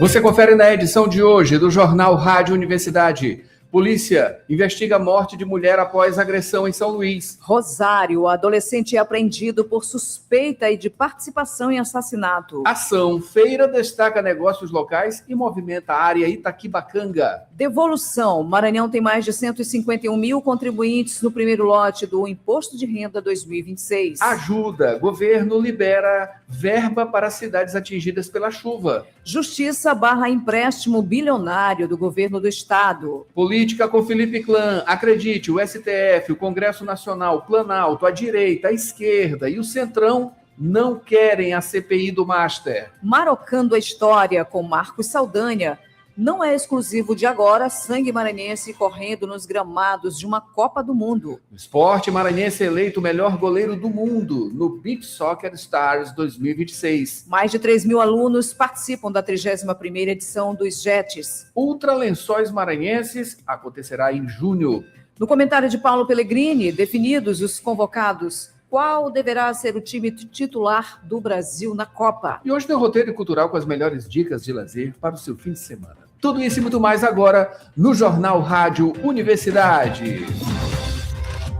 Você confere na edição de hoje do Jornal Rádio Universidade. Polícia investiga a morte de mulher após agressão em São Luís. Rosário, adolescente é apreendido por suspeita de participação em assassinato. Ação, feira destaca negócios locais e movimenta a área Itaquibacanga. Devolução, Maranhão tem mais de 151 mil contribuintes no primeiro lote do Imposto de Renda 2026. Ajuda, governo libera verba para cidades atingidas pela chuva. Justiça barra empréstimo bilionário do governo do estado. Política com Felipe Clã. Acredite, o STF, o Congresso Nacional, o Planalto, a direita, a esquerda e o Centrão não querem a CPI do Master. Marocando a história com Marcos Saldanha. Não é exclusivo de agora, sangue maranhense correndo nos gramados de uma Copa do Mundo. O esporte maranhense eleito o melhor goleiro do mundo no Beach Soccer Stars 2026. Mais de 3 mil alunos participam da 31ª edição dos JETs. Ultra Lençóis Maranhenses acontecerá em junho. No comentário de Paulo Pellegrini, definidos os convocados, qual deverá ser o time titular do Brasil na Copa? E hoje tem um roteiro cultural com as melhores dicas de lazer para o seu fim de semana. Tudo isso e muito mais agora no Jornal Rádio Universidade.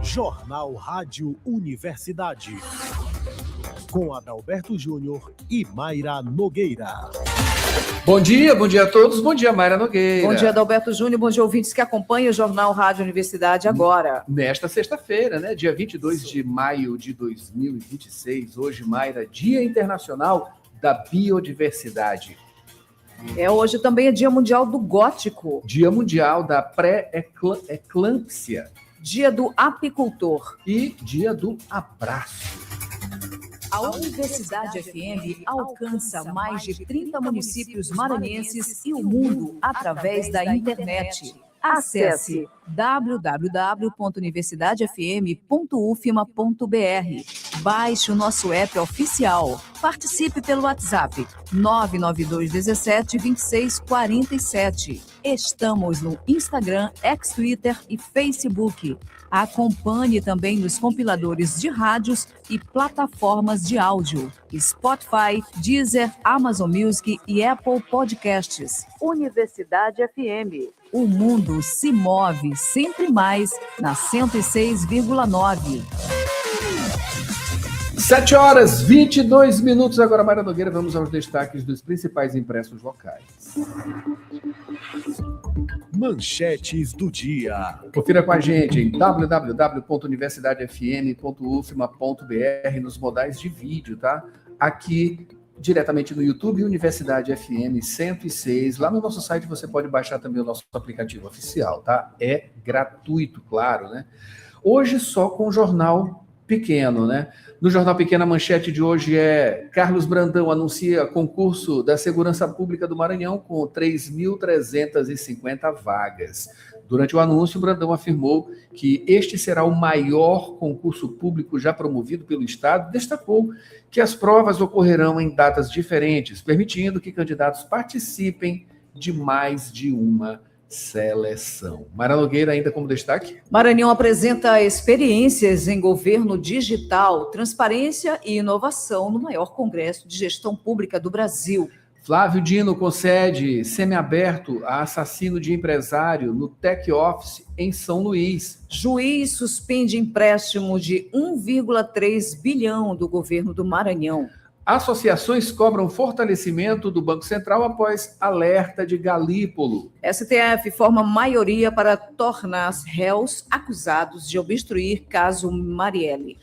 Jornal Rádio Universidade. Com Adalberto Júnior e Mayra Nogueira. Bom dia a todos. Bom dia, Mayra Nogueira. Bom dia, Adalberto Júnior. Bom dia, ouvintes que acompanham o Jornal Rádio Universidade agora. Nesta sexta-feira, né, dia 22 de maio de 2026, hoje, Mayra, Dia Internacional da Biodiversidade. Hoje também é Dia Mundial do Gótico. Dia Mundial da Pré-eclâmpsia. Dia do Apicultor. E Dia do Abraço. A Universidade FM alcança mais de 30 municípios maranhenses e o mundo através da internet. Acesse www.universidadefm.ufma.br. Baixe o nosso app oficial. Participe pelo WhatsApp 992 17 26 47. Estamos no Instagram, Twitter e Facebook. Acompanhe também nos compiladores de rádios e plataformas de áudio. Spotify, Deezer, Amazon Music e Apple Podcasts. Universidade FM. O mundo se move sempre mais na 106,9. 7 horas, 22 minutos. Agora, Mayra Nogueira, vamos aos destaques dos principais impressos locais. Manchetes do dia. Confira com a gente em www.universidadefm.ufma.br nos modais de vídeo, tá? Aqui, diretamente no YouTube, Universidade FM 106. Lá no nosso site você pode baixar também o nosso aplicativo oficial, tá? É gratuito, claro, né? Hoje só com o Jornal Pequeno, né? No Jornal Pequeno, a manchete de hoje é: Carlos Brandão anuncia concurso da Segurança Pública do Maranhão com 3.350 vagas. Durante o anúncio, Brandão afirmou que este será o maior concurso público já promovido pelo Estado. Destacou que as provas ocorrerão em datas diferentes, permitindo que candidatos participem de mais de uma seleção. Mayra Nogueira, ainda como destaque. Maranhão apresenta experiências em governo digital, transparência e inovação no maior congresso de gestão pública do Brasil. Flávio Dino concede semiaberto a assassino de empresário no Tech Office em São Luís. Juiz suspende empréstimo de 1,3 bilhão do governo do Maranhão. Associações cobram fortalecimento do Banco Central após alerta de Galípolo. STF forma maioria para tornar réus acusados de obstruir caso Marielle.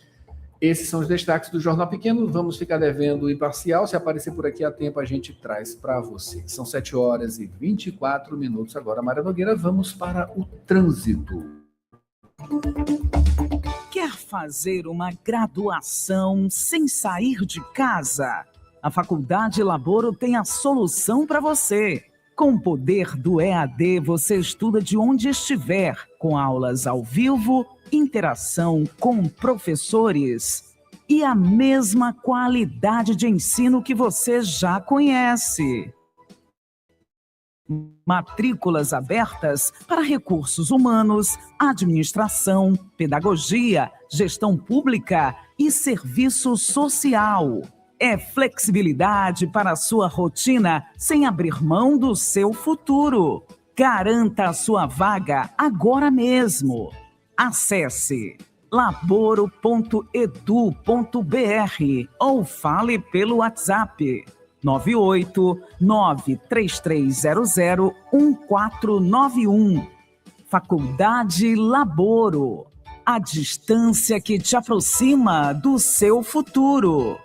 Esses são os destaques do Jornal Pequeno. Vamos ficar devendo o imparcial. Se aparecer por aqui a tempo, a gente traz para você. São 7 horas e 24 minutos. Agora, Mayra Nogueira, vamos para o trânsito. Quer fazer uma graduação sem sair de casa? A Faculdade Laboro tem a solução para você. Com o poder do EAD, você estuda de onde estiver, com aulas ao vivo, interação com professores e a mesma qualidade de ensino que você já conhece. Matrículas abertas para recursos humanos, administração, pedagogia, gestão pública e serviço social. É flexibilidade para a sua rotina sem abrir mão do seu futuro. Garanta a sua vaga agora mesmo. Acesse laboro.edu.br ou fale pelo WhatsApp 98933001491. Faculdade Laboro. A distância que te aproxima do seu futuro.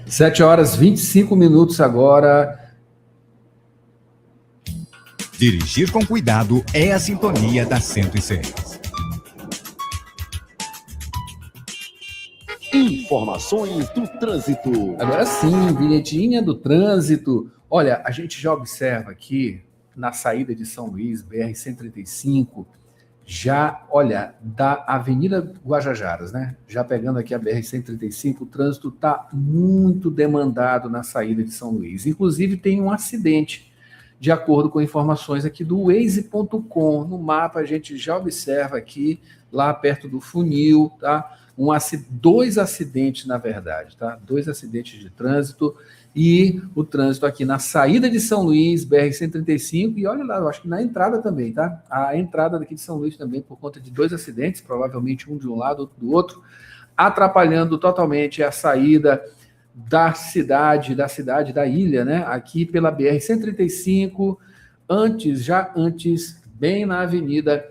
7h25 agora. Dirigir com cuidado é a sintonia da 106. Informações do trânsito. Agora sim, vinhetinha do trânsito. Olha, a gente já observa aqui na saída de São Luís, BR-135, já, olha, da Avenida Guajajaras, né? Já pegando aqui a BR-135, o trânsito está muito demandado na saída de São Luís. Inclusive, tem um acidente, de acordo com informações aqui do Waze.com. No mapa, a gente já observa aqui, lá perto do funil, tá? Dois acidentes, na verdade, tá? 2 acidentes de trânsito e o trânsito aqui na saída de São Luís, BR-135, e olha lá, eu acho que na entrada também, tá? A entrada daqui de São Luís também por conta de 2 acidentes, provavelmente um de um lado, outro do outro, atrapalhando totalmente a saída da cidade da ilha, né? Aqui pela BR-135, antes, bem na Avenida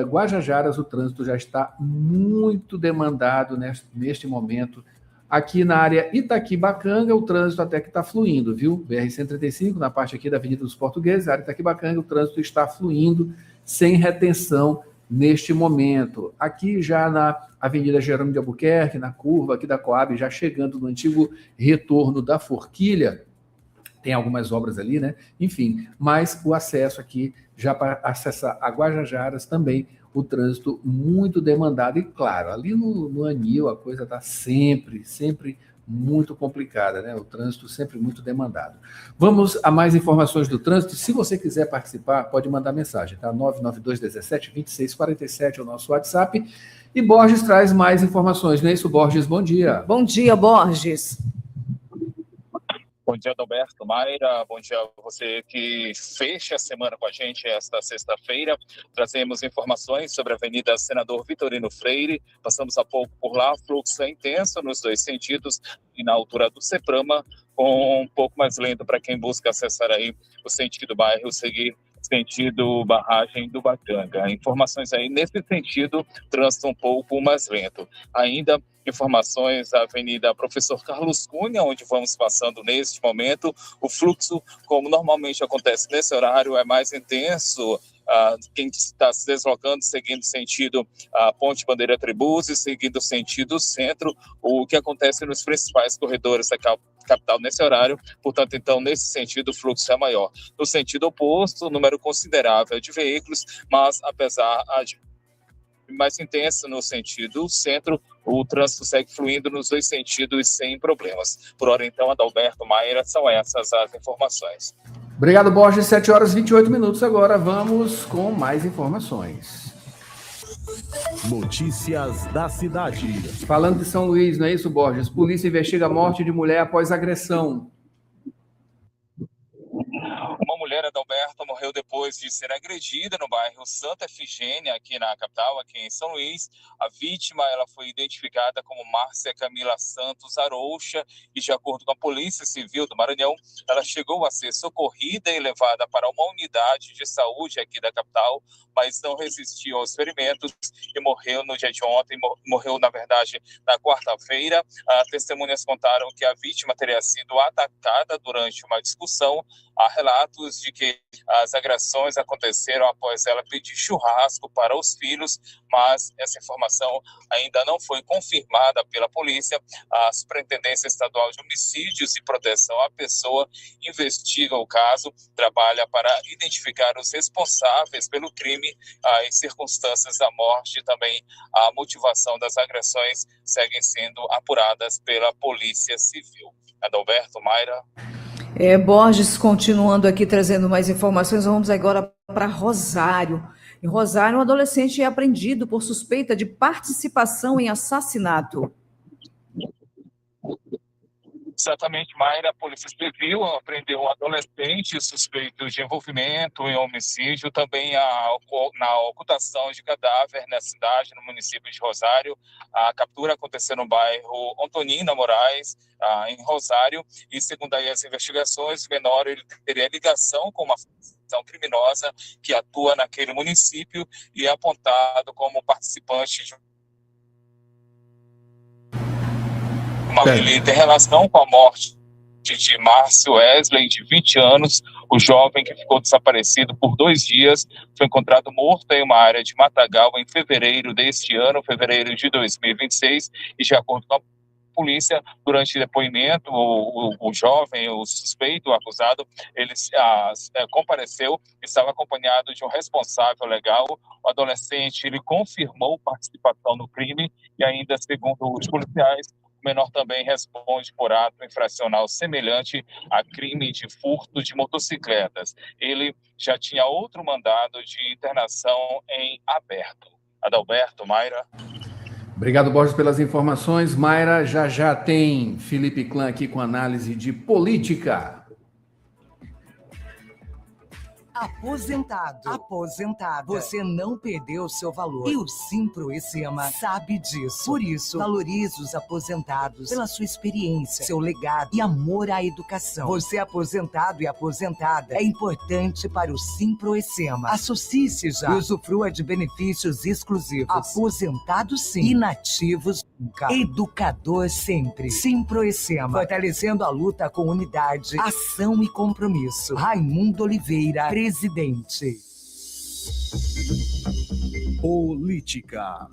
Guajajaras, o trânsito já está muito demandado neste momento. Aqui na área Itaquibacanga, o trânsito até que está fluindo, viu? BR-135, na parte aqui da Avenida dos Portugueses, a área Itaquibacanga, o trânsito está fluindo sem retenção neste momento. Aqui já na Avenida Jerônimo de Albuquerque, na curva aqui da Coab, já chegando no antigo retorno da Forquilha, tem algumas obras ali, né? Enfim, mas o acesso aqui, já para acessar a Guajajaras também, o trânsito muito demandado. E claro, ali no Anil a coisa está sempre muito complicada, né? O trânsito sempre muito demandado. Vamos a mais informações do trânsito. Se você quiser participar, pode mandar mensagem, tá? 99217-2647 é o nosso WhatsApp. E Borges traz mais informações, não é isso, Borges? Bom dia. Bom dia, Borges. Bom dia, Adalberto, Mayra. Bom dia a você que fecha a semana com a gente esta sexta-feira. Trazemos informações sobre a Avenida Senador Vitorino Freire. Passamos há pouco por lá, fluxo é intenso nos 2 sentidos e na altura do Ceprama, com um pouco mais lento para quem busca acessar aí o sentido bairro, seguir sentido barragem do Bacanga. Informações aí nesse sentido, trânsito um pouco mais lento. Ainda informações da Avenida Professor Carlos Cunha, onde vamos passando neste momento. O fluxo, como normalmente acontece nesse horário, é mais intenso. Quem está se deslocando, seguindo sentido a Ponte Bandeira Tribuzzi, seguindo sentido centro, o que acontece nos principais corredores da capital nesse horário. Portanto, então, nesse sentido, o fluxo é maior. No sentido oposto, número considerável de veículos, mas apesar de mais intenso no sentido centro, o trânsito segue fluindo nos 2 sentidos sem problemas. Por hora, então, Adalberto, Mayra, são essas as informações. Obrigado, Borges. 7h28 agora. Vamos com mais informações. Notícias da cidade. Falando de São Luís, não é isso, Borges? Polícia investiga a morte de mulher após agressão. Uma mulher, Adalberto, morreu depois de ser agredida no bairro Santa Efigênia, aqui na capital, aqui em São Luís. A vítima, ela foi identificada como Márcia Camila Santos Arouxa e, de acordo com a Polícia Civil do Maranhão, ela chegou a ser socorrida e levada para uma unidade de saúde aqui da capital, mas não resistiu aos ferimentos e morreu no dia de ontem, morreu, na verdade, na quarta-feira. Testemunhas contaram que a vítima teria sido atacada durante uma discussão. Há relatos de que as agressões aconteceram após ela pedir churrasco para os filhos, mas essa informação ainda não foi confirmada pela polícia. A Superintendência Estadual de Homicídios e Proteção à Pessoa investiga o caso, trabalha para identificar os responsáveis pelo crime, as circunstâncias da morte e também a motivação das agressões seguem sendo apuradas pela Polícia Civil. Adalberto, Mayra. Borges, continuando aqui, trazendo mais informações, vamos agora para Rosário. Em Rosário, um adolescente é apreendido por suspeita de participação em assassinato. Exatamente, Mayra. A Polícia Civil apreendeu um adolescente suspeito de envolvimento em homicídio, também na ocultação de cadáver na cidade, no município de Rosário. A captura aconteceu no bairro Antonina Moraes, em Rosário, e segundo aí as investigações, o menor ele teria ligação com uma facção criminosa que atua naquele município e é apontado como participante de ele tem relação com a morte de Márcio Wesley, de 20 anos, o jovem que ficou desaparecido por 2 dias, foi encontrado morto em uma área de Matagal em fevereiro deste ano, fevereiro de 2026, e de acordo com a polícia, durante o depoimento, o jovem, o suspeito, o acusado, ele compareceu, estava acompanhado de um responsável legal. O adolescente, ele confirmou participação no crime e ainda, segundo os policiais, o menor também responde por ato infracional semelhante a crime de furto de motocicletas. Ele já tinha outro mandado de internação em aberto. Adalberto, Mayra. Obrigado, Borges, pelas informações. Mayra, já tem Felipe Clã aqui com análise de política. Aposentado. Você não perdeu seu valor. E o Simproecema sabe disso. Por isso, valorize os aposentados pela sua experiência, seu legado e amor à educação. Você aposentado e aposentada é importante para o Simproecema. Associe-se já e usufrua de benefícios exclusivos. Aposentado sim, inativos nunca. Educador sempre. Simproecema, fortalecendo a luta com unidade, ação e compromisso. Raimundo Oliveira, presidente. Política.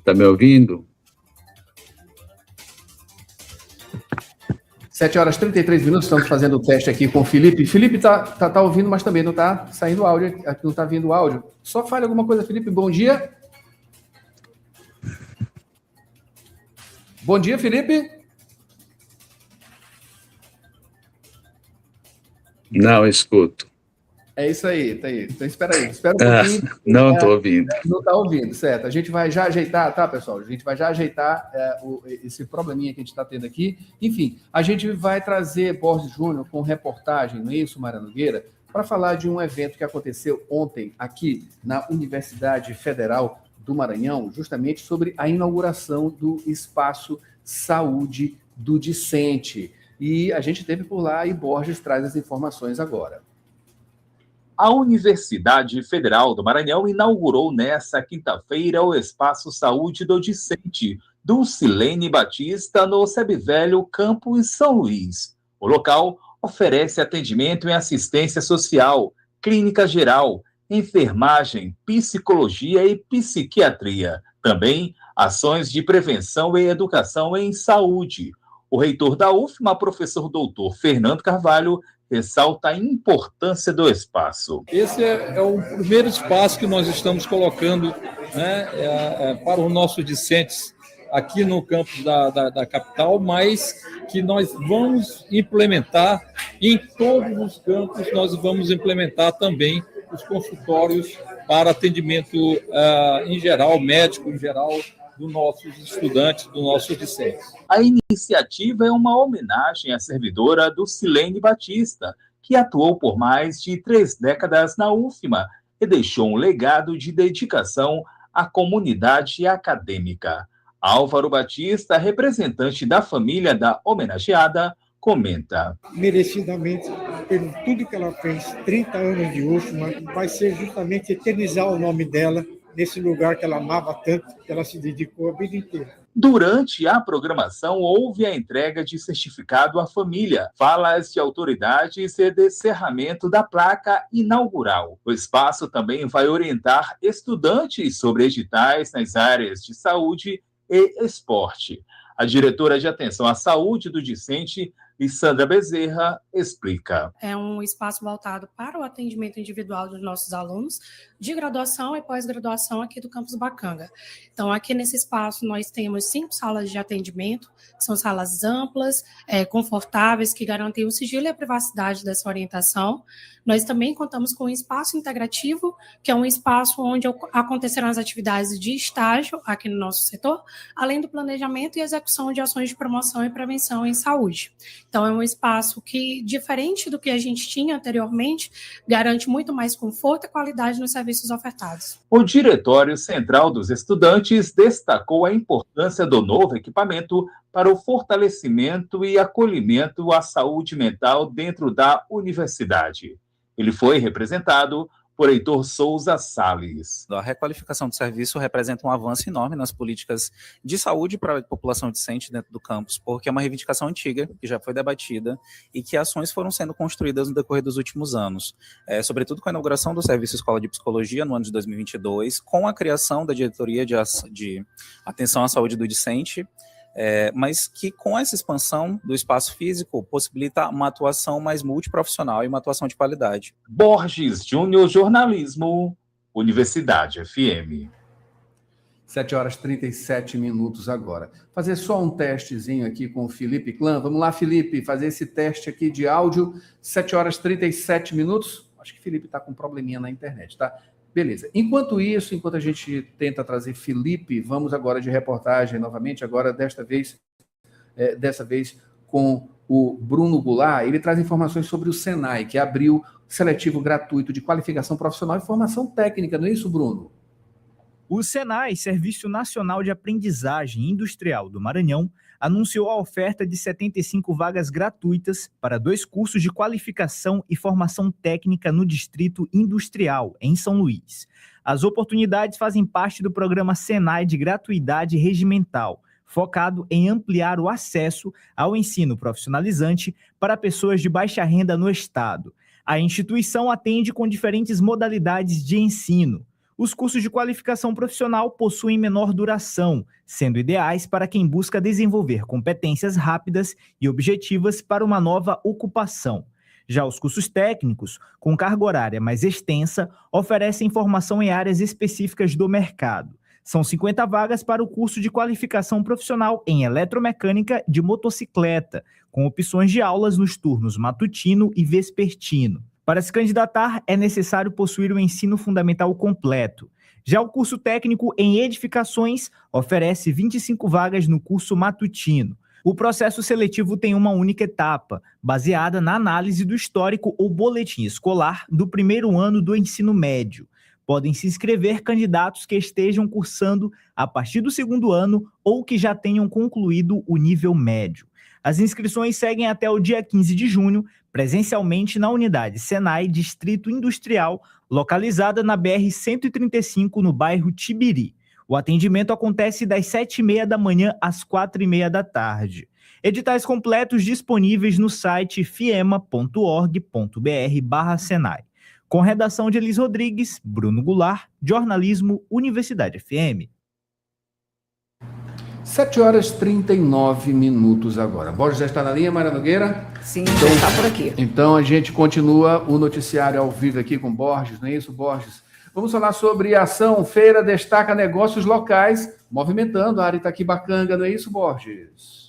Tá me ouvindo? 7h33, estamos fazendo o teste aqui com o Felipe. Felipe tá ouvindo, mas também não tá saindo áudio, não tá vindo áudio. Só fale alguma coisa, Felipe. Bom dia. Bom dia, Felipe. Não, escuto. É isso aí, tá aí. Então espera um pouquinho. Não estou ouvindo. Não está ouvindo, certo. A gente vai já ajeitar, tá, pessoal? A gente vai já ajeitar esse probleminha que a gente está tendo aqui. Enfim, a gente vai trazer Borges Júnior com reportagem, não é isso, Mara Nogueira, para falar de um evento que aconteceu ontem aqui na Universidade Federal do Maranhão, justamente sobre a inauguração do Espaço Saúde do Discente. E a gente esteve por lá e Borges traz as informações agora. A Universidade Federal do Maranhão inaugurou nesta quinta-feira o Espaço Saúde do Discente, Dulcilene Batista, no Sebivelho, Campus São Luís. O local oferece atendimento em assistência social, clínica geral, enfermagem, psicologia e psiquiatria. Também ações de prevenção e educação em saúde. O reitor da UFMA, professor doutor Fernando Carvalho, ressalta a importância do espaço. Esse é o primeiro espaço que nós estamos colocando, né, para os nossos discentes aqui no campus da capital, mas que nós vamos implementar em todos os campos, nós vamos implementar também os consultórios para atendimento em geral, médico em geral, dos nossos estudantes, dos nossos discentes. A iniciativa é uma homenagem à servidora Dulcilene Batista, que atuou por mais de 3 décadas na UFMA e deixou um legado de dedicação à comunidade acadêmica. Álvaro Batista, representante da família da homenageada, comenta. Merecidamente, por tudo que ela fez, 30 anos de UFMA, vai ser justamente eternizar o nome dela nesse lugar que ela amava tanto, que ela se dedicou a vida inteira. Durante a programação, houve a entrega de certificado à família, falas de autoridades e descerramento da placa inaugural. O espaço também vai orientar estudantes sobre editais nas áreas de saúde e esporte. A diretora de atenção à saúde do discente, Lissandra Bezerra, explica. É um espaço voltado para o atendimento individual dos nossos alunos de graduação e pós-graduação aqui do Campus Bacanga. Então, aqui nesse espaço nós temos 5 salas de atendimento, que são salas amplas, confortáveis, que garantem o sigilo e a privacidade dessa orientação. Nós também contamos com um espaço integrativo, que é um espaço onde acontecerão as atividades de estágio aqui no nosso setor, além do planejamento e execução de ações de promoção e prevenção em saúde. Então, é um espaço que, diferente do que a gente tinha anteriormente, garante muito mais conforto e qualidade nos serviços ofertados. O Diretório Central dos Estudantes destacou a importância do novo equipamento para o fortalecimento e acolhimento à saúde mental dentro da universidade. Ele foi representado por Heitor Souza Salles. A requalificação do serviço representa um avanço enorme nas políticas de saúde para a população discente dentro do campus, porque é uma reivindicação antiga, que já foi debatida, e que ações foram sendo construídas no decorrer dos últimos anos. Sobretudo com a inauguração do Serviço Escola de Psicologia no ano de 2022, com a criação da Diretoria de Atenção à Saúde do Discente, mas que com essa expansão do espaço físico possibilita uma atuação mais multiprofissional e uma atuação de qualidade. Borges Júnior, jornalismo, Universidade FM. 7h37 agora. Fazer só um testezinho aqui com o Felipe Clã. Vamos lá, Felipe, fazer esse teste aqui de áudio. 7h37. Acho que o Felipe está com um probleminha na internet, tá? Beleza. Enquanto isso, enquanto a gente tenta trazer Felipe, vamos agora de reportagem novamente, agora dessa vez com o Bruno Goulart. Ele traz informações sobre o Senai, que abriu seletivo gratuito de qualificação profissional e formação técnica, não é isso, Bruno? O Senai, Serviço Nacional de Aprendizagem Industrial do Maranhão, anunciou a oferta de 75 vagas gratuitas para 2 cursos de qualificação e formação técnica no Distrito Industrial, em São Luís. As oportunidades fazem parte do programa Senai de Gratuidade Regimental, focado em ampliar o acesso ao ensino profissionalizante para pessoas de baixa renda no Estado. A instituição atende com diferentes modalidades de ensino. Os cursos de qualificação profissional possuem menor duração, sendo ideais para quem busca desenvolver competências rápidas e objetivas para uma nova ocupação. Já os cursos técnicos, com carga horária mais extensa, oferecem formação em áreas específicas do mercado. São 50 vagas para o curso de qualificação profissional em eletromecânica de motocicleta, com opções de aulas nos turnos matutino e vespertino. Para se candidatar, é necessário possuir o ensino fundamental completo. Já o curso técnico em edificações oferece 25 vagas no curso matutino. O processo seletivo tem uma única etapa, baseada na análise do histórico ou boletim escolar do primeiro ano do ensino médio. Podem se inscrever candidatos que estejam cursando a partir do 2º ano ou que já tenham concluído o nível médio. As inscrições seguem até o dia 15 de junho, presencialmente na unidade Senai Distrito Industrial, localizada na BR-135, no bairro Tibiri. O atendimento acontece das 7h30 da manhã às 4h30 da tarde. Editais completos disponíveis no site fiema.org.br/Senai. Com redação de Elis Rodrigues, Bruno Goulart, jornalismo, Universidade FM. 7h39 agora. Borges já está na linha, Mayra Nogueira? Sim, então, já está por aqui. Então a gente continua o noticiário ao vivo aqui com Borges, não é isso, Borges? Vamos falar sobre a ação Feira Destaca Negócios Locais, movimentando a área Itaquibacanga, não é isso, Borges?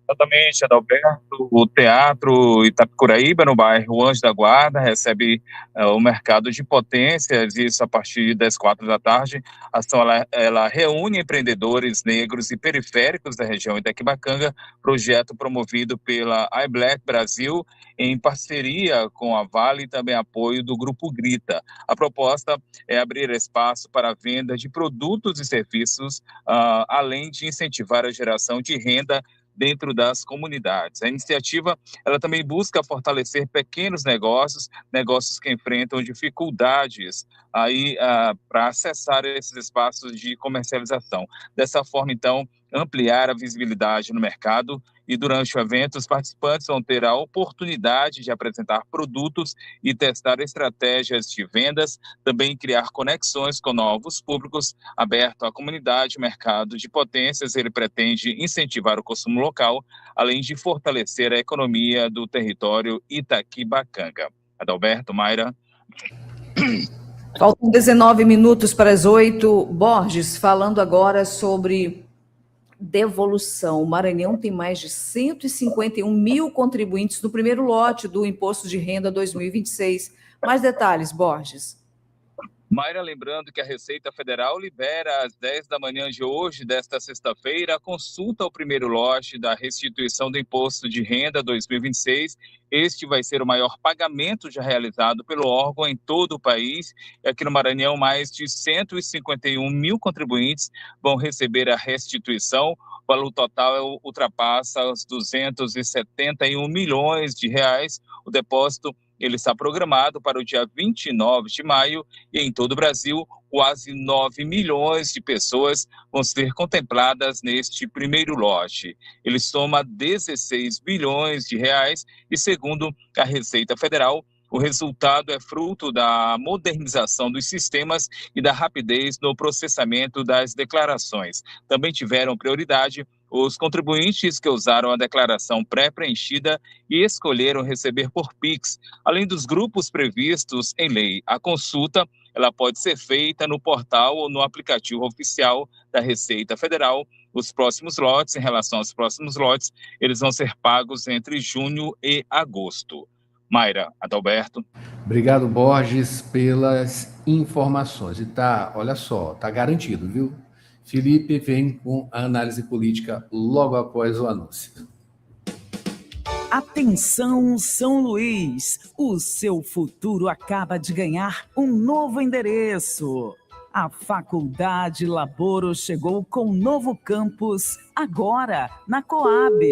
Exatamente, Adalberto. O Teatro Itapicuraíba, no bairro Anjo da Guarda, recebe o mercado de potências, isso a partir das 4 da tarde. A ação ela reúne empreendedores negros e periféricos da região Itaquibacanga, projeto promovido pela iBlack Brasil, em parceria com a Vale e também apoio do Grupo Grita. A proposta é abrir espaço para a venda de produtos e serviços, além de incentivar a geração de renda dentro das comunidades. A iniciativa ela também busca fortalecer pequenos negócios que enfrentam dificuldades aí para acessar esses espaços de comercialização. Dessa forma, então, ampliar a visibilidade no mercado, e durante o evento os participantes vão ter a oportunidade de apresentar produtos e testar estratégias de vendas, também criar conexões com novos públicos. Aberto à comunidade, o mercado de potências, ele pretende incentivar o consumo local, além de fortalecer a economia do território Itaquibacanga. Adalberto, Mayra. Faltam 19 minutos para as 8. Borges, falando agora sobre devolução. O Maranhão tem mais de 151 mil contribuintes no primeiro lote do Imposto de Renda 2026. Mais detalhes, Borges. Mayra, lembrando que a Receita Federal libera às 10 da manhã de hoje, desta sexta-feira, a consulta ao primeiro lote da restituição do Imposto de Renda 2026. Este vai ser o maior pagamento já realizado pelo órgão em todo o país. Aqui no Maranhão, mais de 151 mil contribuintes vão receber a restituição. O valor total ultrapassa os 271 milhões de reais. O depósito ele está programado para o dia 29 de maio e em todo o Brasil, quase 9 milhões de pessoas vão ser contempladas neste primeiro lote. Ele soma 16 bilhões de reais e, segundo a Receita Federal, o resultado é fruto da modernização dos sistemas e da rapidez no processamento das declarações. Também tiveram prioridade os contribuintes que usaram a declaração pré-preenchida e escolheram receber por Pix, além dos grupos previstos em lei. A consulta ela pode ser feita no portal ou no aplicativo oficial da Receita Federal. Os próximos lotes, em relação aos próximos lotes, eles vão ser pagos entre junho e agosto. Mayra, Adalberto. Obrigado, Borges, pelas informações. E olha só, tá garantido, viu? Felipe vem com a análise política logo após o anúncio. Atenção, São Luís! O seu futuro acaba de ganhar um novo endereço. A Faculdade Laboro chegou com um novo campus, agora na Coab.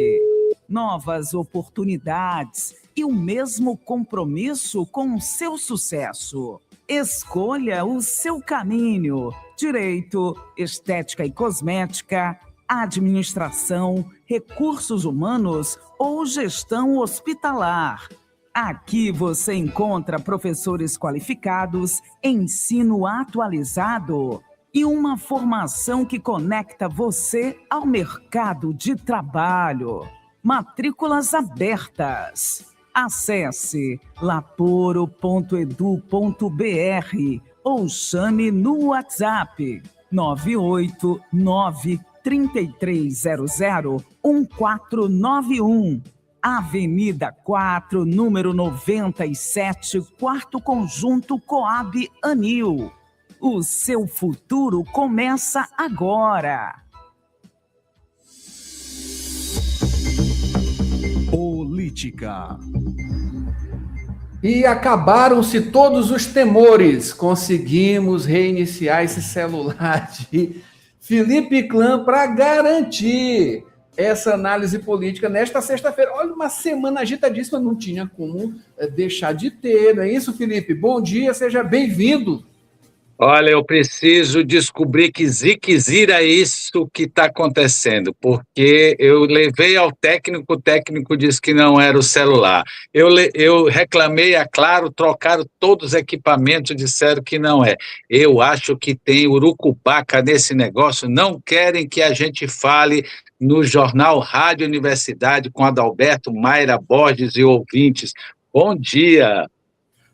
Novas oportunidades e o mesmo compromisso com o seu sucesso. Escolha o seu caminho. Direito, estética e cosmética, administração, recursos humanos ou gestão hospitalar. Aqui você encontra professores qualificados, ensino atualizado e uma formação que conecta você ao mercado de trabalho. Matrículas abertas. Acesse laporo.edu.br ou chame no WhatsApp 989-3300-1491. Avenida 4, número 97, quarto conjunto Coab Anil. O seu futuro começa agora. Política. E acabaram-se todos os temores. Conseguimos reiniciar esse celular de Felipe Clã para garantir essa análise política nesta sexta-feira. Olha, uma semana agitadíssima, não tinha como deixar de ter, não é isso, Felipe? Bom dia, seja bem-vindo. Olha, eu preciso descobrir que ziquezira é isso que está acontecendo, porque eu levei ao técnico, o técnico disse que não era o celular. Eu reclamei, é claro, trocaram todos os equipamentos, disseram que não é. Eu acho que tem urucubaca nesse negócio, não querem que a gente fale no jornal Rádio Universidade com Adalberto, Mayra Borges e ouvintes. Bom dia.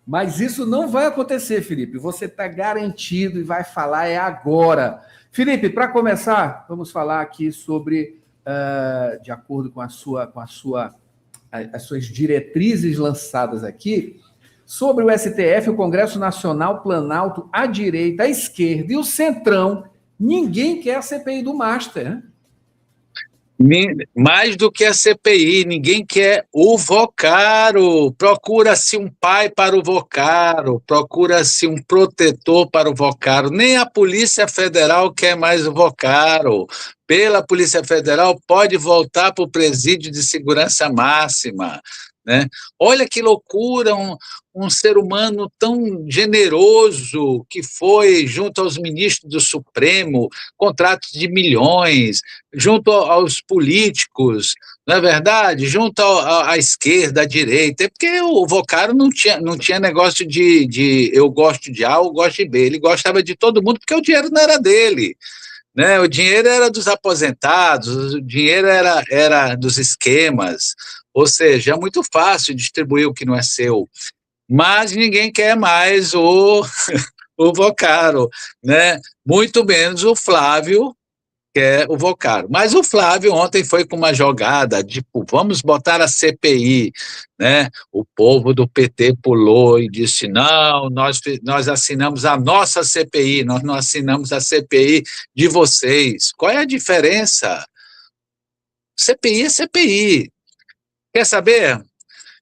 Mas isso não vai acontecer, Felipe. Você está garantido e vai falar agora. Felipe, para começar, vamos falar aqui sobre, de acordo com as suas diretrizes lançadas aqui, sobre o STF, o Congresso Nacional, Planalto, a direita, a esquerda e o Centrão. Ninguém quer a CPI do Master, né? Mais do que a CPI, ninguém quer o Vocaro. Procura-se um pai para o Vocaro, procura-se um protetor para o Vocaro. Nem a Polícia Federal quer mais o Vocaro. Pela Polícia Federal, pode voltar para o presídio de segurança máxima, né? Olha que loucura, um ser humano tão generoso que foi junto aos ministros do Supremo, contratos de milhões, junto aos políticos, não é verdade? Junto à esquerda, à direita, é porque o Vocaro não tinha negócio de eu gosto de A, eu gosto de B, ele gostava de todo mundo porque o dinheiro não era dele, né? O dinheiro era dos aposentados, o dinheiro era dos esquemas, ou seja, é muito fácil distribuir o que não é seu, mas ninguém quer mais o Vocaro, né? Muito menos o Flávio quer o Vocaro. Mas o Flávio ontem foi com uma jogada, tipo, vamos botar a CPI, né? O povo do PT pulou e disse, não, nós assinamos a nossa CPI, nós não assinamos a CPI de vocês. Qual é a diferença? CPI é CPI. Quer saber?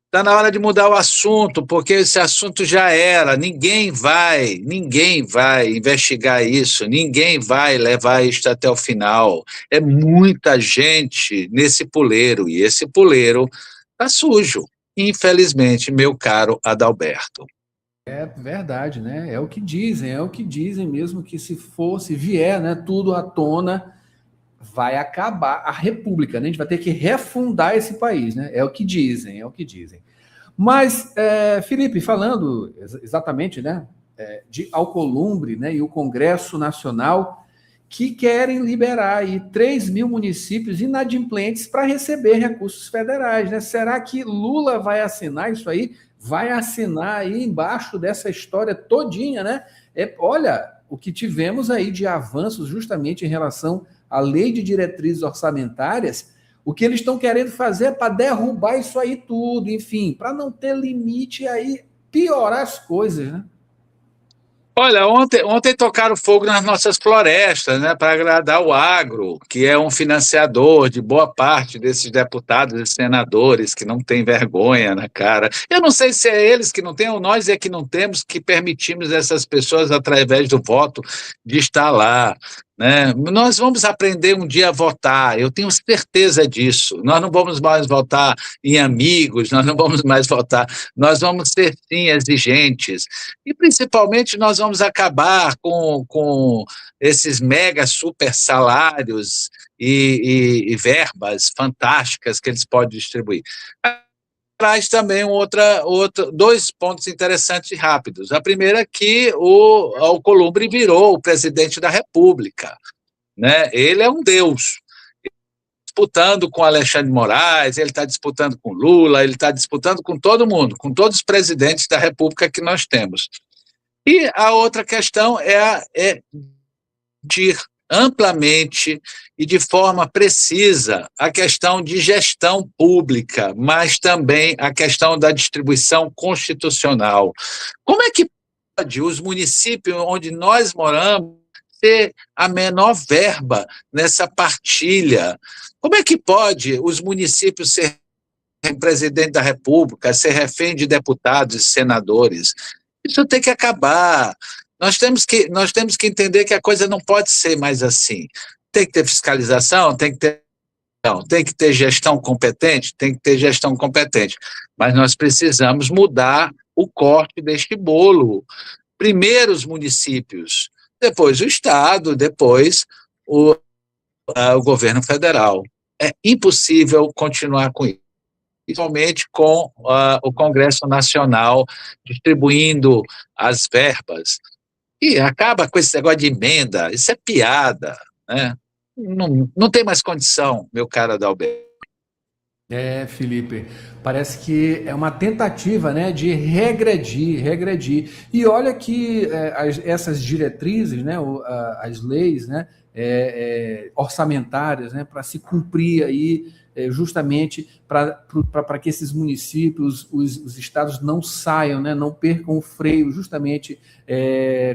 Está na hora de mudar o assunto, porque esse assunto já era, ninguém vai investigar isso, ninguém vai levar isso até o final. É muita gente nesse puleiro, e esse puleiro está sujo, infelizmente, meu caro Adalberto. É verdade, né? É o que dizem mesmo, que se vier, né, tudo à tona, vai acabar a República, né? A gente vai ter que refundar esse país, né? É o que dizem. Mas, Felipe, falando exatamente, né, de Alcolumbre, né, e o Congresso Nacional, que querem liberar aí 3 mil municípios inadimplentes para receber recursos federais, né? Será que Lula vai assinar isso aí? Vai assinar aí embaixo dessa história todinha, né? Olha, o que tivemos aí de avanços justamente em relação à lei de diretrizes orçamentárias, o que eles estão querendo fazer é para derrubar isso aí tudo, enfim, para não ter limite aí, piorar as coisas, né? Olha, ontem tocaram fogo nas nossas florestas, né, para agradar o agro, que é um financiador de boa parte desses deputados e senadores que não têm vergonha na cara. Eu não sei se é eles que não têm ou nós é que não temos, que permitimos essas pessoas, através do voto, de estar lá, né? Nós vamos aprender um dia a votar, eu tenho certeza disso. Nós não vamos mais votar em amigos, nós não vamos mais votar, nós vamos ser, sim, exigentes. E, principalmente, nós vamos acabar com esses mega super salários e verbas fantásticas que eles podem distribuir. Traz também dois pontos interessantes e rápidos. A primeira é que o Alcolumbre virou o presidente da República, né? Ele é um deus, disputando com Alexandre de Moraes, ele está disputando com Lula, ele está disputando com todo mundo, com todos os presidentes da República que nós temos. E a outra questão é discutir amplamente e de forma precisa a questão de gestão pública, mas também a questão da distribuição constitucional. Como é que pode os municípios onde nós moramos ter a menor verba nessa partilha? Como é que pode os municípios ser presidente da República, ser refém de deputados e senadores? Isso tem que acabar. Nós temos que entender que a coisa não pode ser mais assim. Tem que ter fiscalização, tem que ter gestão competente, mas nós precisamos mudar o corte deste bolo. Primeiro os municípios, depois o Estado, depois o governo federal. É impossível continuar com isso, principalmente com o Congresso Nacional distribuindo as verbas. E acaba com esse negócio de emenda, isso é piada, né? Não tem mais condição, meu caro Adalberto. Felipe, parece que é uma tentativa, né, de regredir. E olha que essas diretrizes, né, as leis, né, orçamentárias, né, para se cumprir aí, justamente para que esses municípios, os estados não saiam, né, não percam o freio, justamente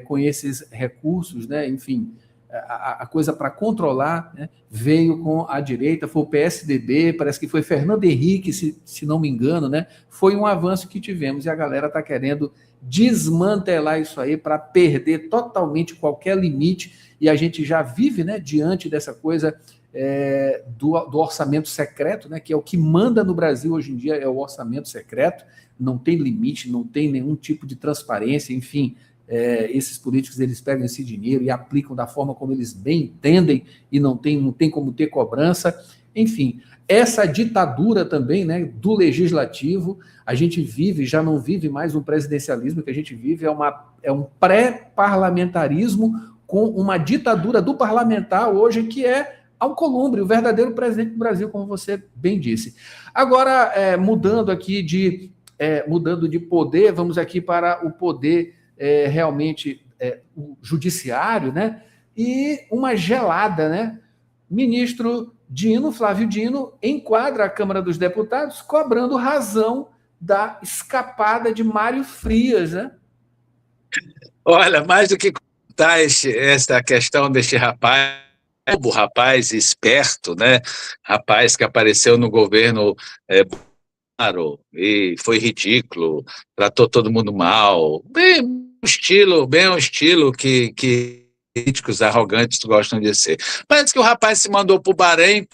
com esses recursos, né, enfim. A coisa para controlar, né, veio com a direita, foi o PSDB, parece que foi Fernando Henrique, se não me engano, né, foi um avanço que tivemos e a galera está querendo desmantelar isso aí para perder totalmente qualquer limite e a gente já vive, né, diante dessa coisa do orçamento secreto, né, que é o que manda no Brasil hoje em dia, é o orçamento secreto, não tem limite, não tem nenhum tipo de transparência, enfim. Esses políticos eles pegam esse dinheiro e aplicam da forma como eles bem entendem e não tem como ter cobrança. Enfim, essa ditadura também, né, do legislativo, a gente vive, já não vive mais um presidencialismo, que a gente vive é um pré-parlamentarismo com uma ditadura do parlamentar hoje que é Alcolumbre, o verdadeiro presidente do Brasil, como você bem disse. Agora, mudando de poder, vamos aqui para o poder realmente o judiciário, né? E uma gelada, né? Ministro Flávio Dino, enquadra a Câmara dos Deputados cobrando razão da escapada de Mário Frias, né? Olha, mais do que contar essa questão deste rapaz esperto, né? Rapaz que apareceu no governo Bolsonaro e foi ridículo, tratou todo mundo mal, bem um estilo que políticos arrogantes gostam de ser. Mas antes que o rapaz se mandou para o Bahrein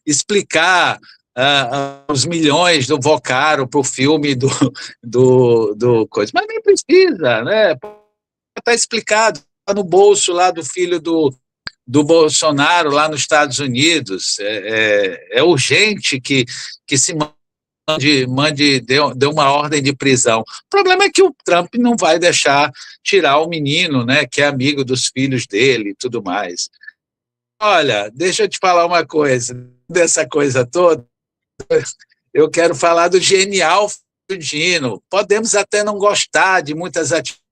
explicar os milhões do Vocaro para o filme do coisa, mas nem precisa, né? Está explicado, está no bolso lá do filho do Bolsonaro lá nos Estados Unidos. É urgente que se dê uma ordem de prisão. O problema é que o Trump não vai deixar tirar o menino, né, que é amigo dos filhos dele e tudo mais. Olha, deixa eu te falar uma coisa, dessa coisa toda, eu quero falar do genial Dino. Podemos até não gostar de muitas atitudes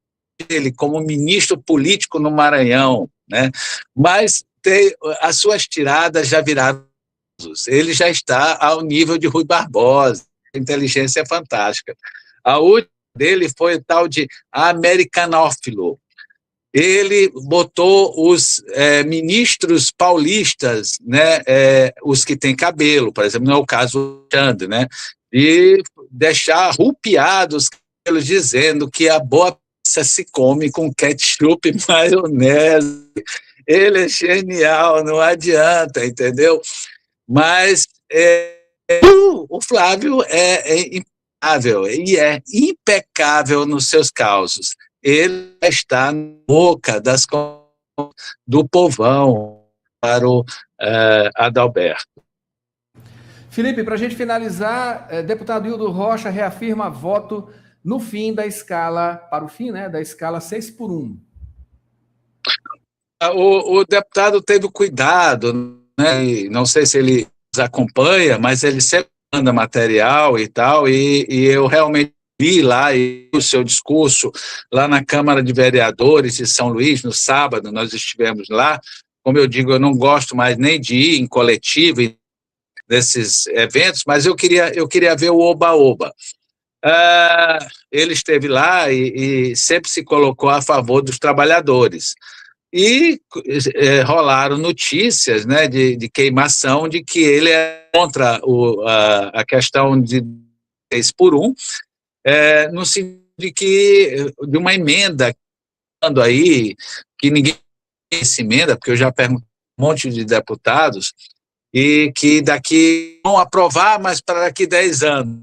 dele como ministro político no Maranhão, né, mas as suas tiradas já viraram. Ele já está ao nível de Rui Barbosa, a inteligência é fantástica. A última dele foi o tal de americanófilo. Ele botou os ministros paulistas, né, os que têm cabelo, por exemplo, não é o caso do Alexandre, né, e deixar arrupiados os cabelos dizendo que a boa pizza se come com ketchup e maionese. Ele é genial, não adianta, entendeu? Mas o Flávio é impecável, e é impecável nos seus causos. Ele está na boca do povão para o Adalberto. Felipe, para a gente finalizar, deputado Hildo Rocha reafirma voto no fim da escala, para o fim, né, da escala 6x1. O deputado teve cuidado, né? E não sei se ele acompanha, mas ele sempre manda material e tal, e eu realmente vi lá o seu discurso lá na Câmara de Vereadores de São Luís, no sábado, nós estivemos lá. Como eu digo, eu não gosto mais nem de ir em coletivo nesses eventos, mas eu queria ver o oba-oba. Ele esteve lá e sempre se colocou a favor dos trabalhadores. E rolaram notícias, né, de queimação de que ele é contra a questão de 6x1, no sentido de uma emenda aí, que ninguém se emenda, porque eu já perguntei a um monte de deputados, e que daqui vão aprovar, mas para daqui 10 anos,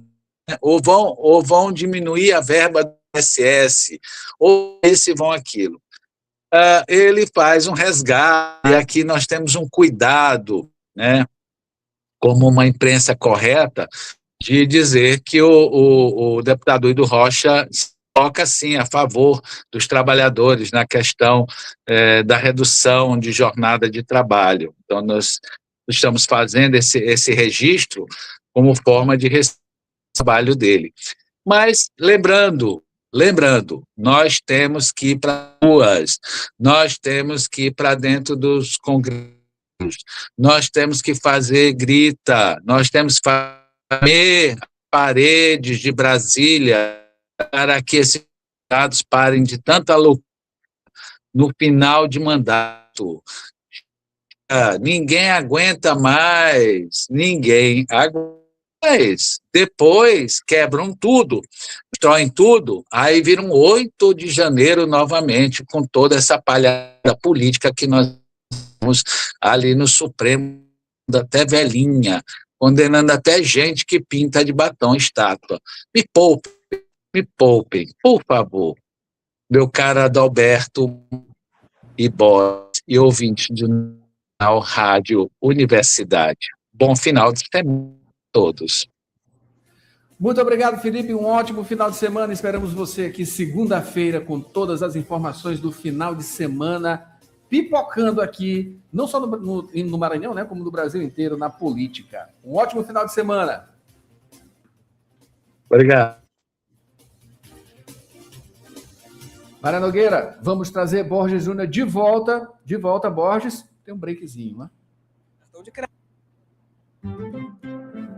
né, ou vão diminuir a verba INSS, ou esse vão aquilo. Ele faz um resgate, e aqui nós temos um cuidado, né, como uma imprensa correta, de dizer que o deputado Ido Rocha coloca, sim, a favor dos trabalhadores na questão da redução de jornada de trabalho. Então, nós estamos fazendo esse registro como forma de trabalho dele. Mas, lembrando, nós temos que ir para as ruas, nós temos que ir para dentro dos congressos, nós temos que fazer grita, nós temos que fazer paredes de Brasília para que esses deputados parem de tanta loucura no final de mandato. Ninguém aguenta mais, ninguém aguenta mais. Depois quebram tudo, destroem tudo, aí viram 8 de janeiro novamente, com toda essa palhada política que nós temos ali no Supremo, até velhinha, condenando até gente que pinta de batom estátua. Me poupem, por favor, meu caro Adalberto e Borges, e ouvinte do Rádio Universidade. Bom final de semana a todos. Muito obrigado, Felipe. Um ótimo final de semana. Esperamos você aqui segunda-feira com todas as informações do final de semana, pipocando aqui, não só no Maranhão, né, como no Brasil inteiro, na política. Um ótimo final de semana. Obrigado. Maria Nogueira, vamos trazer Borges Júnior de volta. De volta, Borges. Tem um breakzinho, né?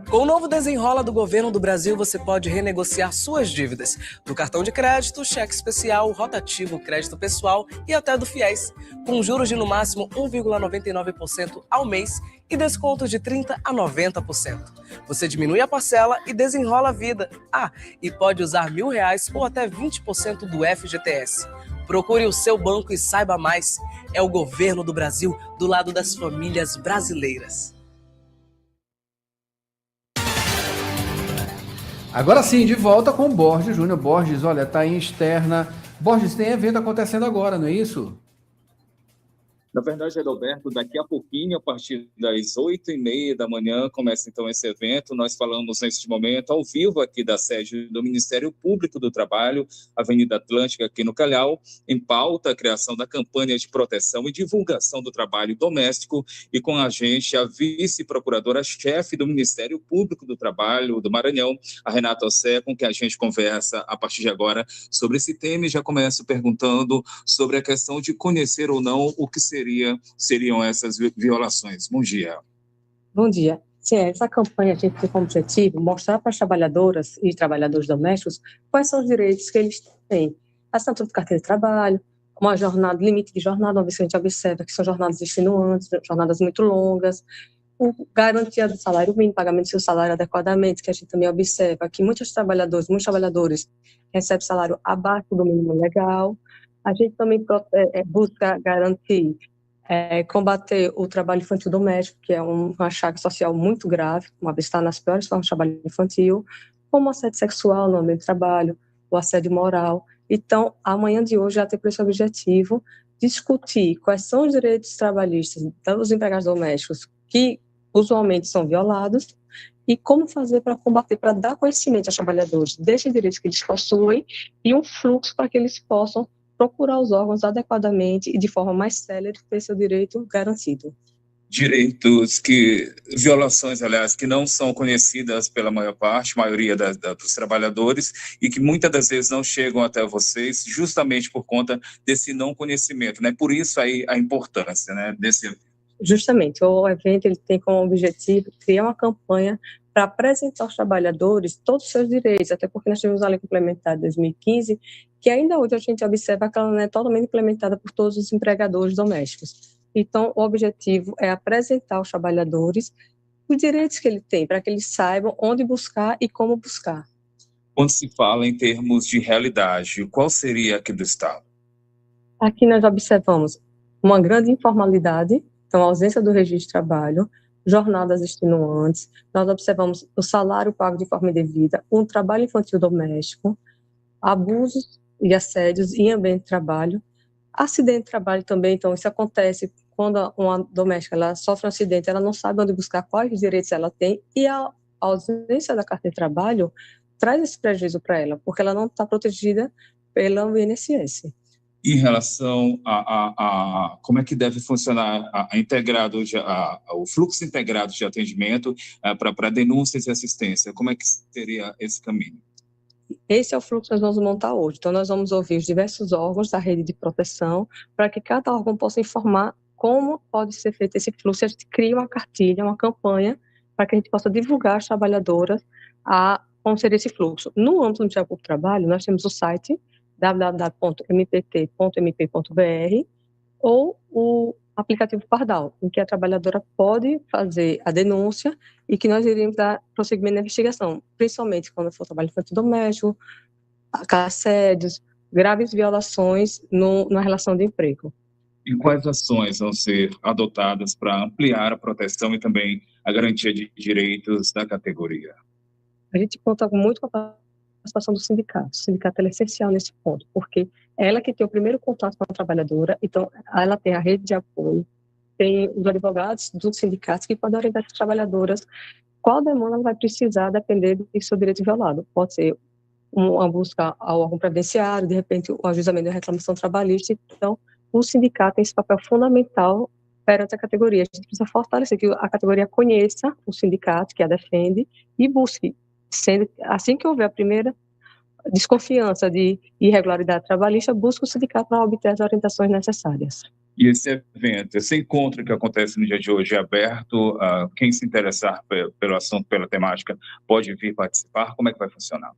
Com o novo Desenrola do Governo do Brasil, você pode renegociar suas dívidas do cartão de crédito, cheque especial, rotativo, crédito pessoal e até do FIES, com juros de no máximo 1,99% ao mês e descontos de 30% a 90%. Você diminui a parcela e desenrola a vida. E pode usar R$1.000 ou até 20% do FGTS. Procure o seu banco e saiba mais. É o Governo do Brasil do lado das famílias brasileiras. Agora sim, de volta com o Borges Júnior. Borges, olha, está em externa. Borges, tem evento acontecendo agora, não é isso? Na verdade, Adalberto, daqui a pouquinho, a partir das 8h30 da manhã, começa então esse evento. Nós falamos neste momento ao vivo aqui da sede do Ministério Público do Trabalho, Avenida Atlântica, aqui no Calhau, em pauta a criação da campanha de proteção e divulgação do trabalho doméstico, e com a gente a vice-procuradora-chefe do Ministério Público do Trabalho do Maranhão, a Renata Ossé, com quem a gente conversa a partir de agora sobre esse tema, e já começo perguntando sobre a questão de conhecer ou não o que seriam essas violações. Bom dia. Bom dia. Sim, essa campanha a gente tem como objetivo mostrar para as trabalhadoras e trabalhadores domésticos quais são os direitos que eles têm. Assinatura de carteira de trabalho, uma jornada, limite de jornada, uma vez que a gente observa que são jornadas extenuantes, jornadas muito longas, garantia do salário mínimo, pagamento do seu salário adequadamente, que a gente também observa que muitos trabalhadores recebem salário abaixo do mínimo legal. A gente também busca garantir, combater o trabalho infantil doméstico, que é uma chaga social muito grave, uma vez está nas piores formas de trabalho infantil, como o assédio sexual no ambiente de trabalho, o assédio moral. Então, amanhã de hoje já tem por esse objetivo discutir quais são os direitos trabalhistas dos empregados domésticos que usualmente são violados e como fazer para combater, para dar conhecimento aos trabalhadores desses direitos que eles possuem e um fluxo para que eles possam procurar os órgãos adequadamente e de forma mais célere ter seu direito garantido. Violações, aliás, que não são conhecidas pela maioria dos trabalhadores e que muitas das vezes não chegam até vocês justamente por conta desse não conhecimento, né? Por isso aí a importância, né, desse evento. Justamente, o evento ele tem como objetivo criar uma campanha para apresentar aos trabalhadores todos os seus direitos, até porque nós tivemos a lei complementar de 2015, que ainda hoje a gente observa que ela não é totalmente implementada por todos os empregadores domésticos. Então, o objetivo é apresentar aos trabalhadores os direitos que ele tem, para que eles saibam onde buscar e como buscar. Quando se fala em termos de realidade, qual seria aqui do Estado? Aqui nós observamos uma grande informalidade, então a ausência do registro de trabalho, jornadas extenuantes, nós observamos o salário pago de forma indevida, um trabalho infantil doméstico, abusos e assédios em ambiente de trabalho, acidente de trabalho também. Então, isso acontece quando uma doméstica ela sofre um acidente, ela não sabe onde buscar, quais direitos ela tem, e a ausência da carteira de trabalho traz esse prejuízo para ela, porque ela não está protegida pelo INSS. Em relação a como é que deve funcionar o fluxo integrado de atendimento para denúncias e assistência, como é que seria esse caminho? Esse é o fluxo que nós vamos montar hoje. Então, nós vamos ouvir os diversos órgãos da rede de proteção para que cada órgão possa informar como pode ser feito esse fluxo. A gente cria uma cartilha, uma campanha, para que a gente possa divulgar às trabalhadoras como seria esse fluxo. No âmbito do Ministério Público do Trabalho, nós temos o site www.mpt.mp.br ou o aplicativo Pardal, em que a trabalhadora pode fazer a denúncia e que nós iremos dar prosseguimento na investigação, principalmente quando for trabalho infantil doméstico, assédios, graves violações na relação de emprego. E quais ações vão ser adotadas para ampliar a proteção e também a garantia de direitos da categoria? A gente conta muito com a participação do sindicato. O sindicato é essencial nesse ponto, porque é ela que tem o primeiro contato com a trabalhadora, então ela tem a rede de apoio, tem os advogados dos sindicatos que podem orientar as trabalhadoras qual demanda ela vai precisar, depender do seu direito violado. Pode ser uma busca ao órgão previdenciário, de repente o ajuizamento da reclamação trabalhista. Então, o sindicato tem esse papel fundamental perante a categoria. A gente precisa fortalecer que a categoria conheça o sindicato que a defende e busque, sendo assim que houver a primeira desconfiança de irregularidade trabalhista, busca o sindicato para obter as orientações necessárias. E esse evento, esse encontro que acontece no dia de hoje é aberto, quem se interessar pelo assunto, pela temática, pode vir participar? Como é que vai funcionar?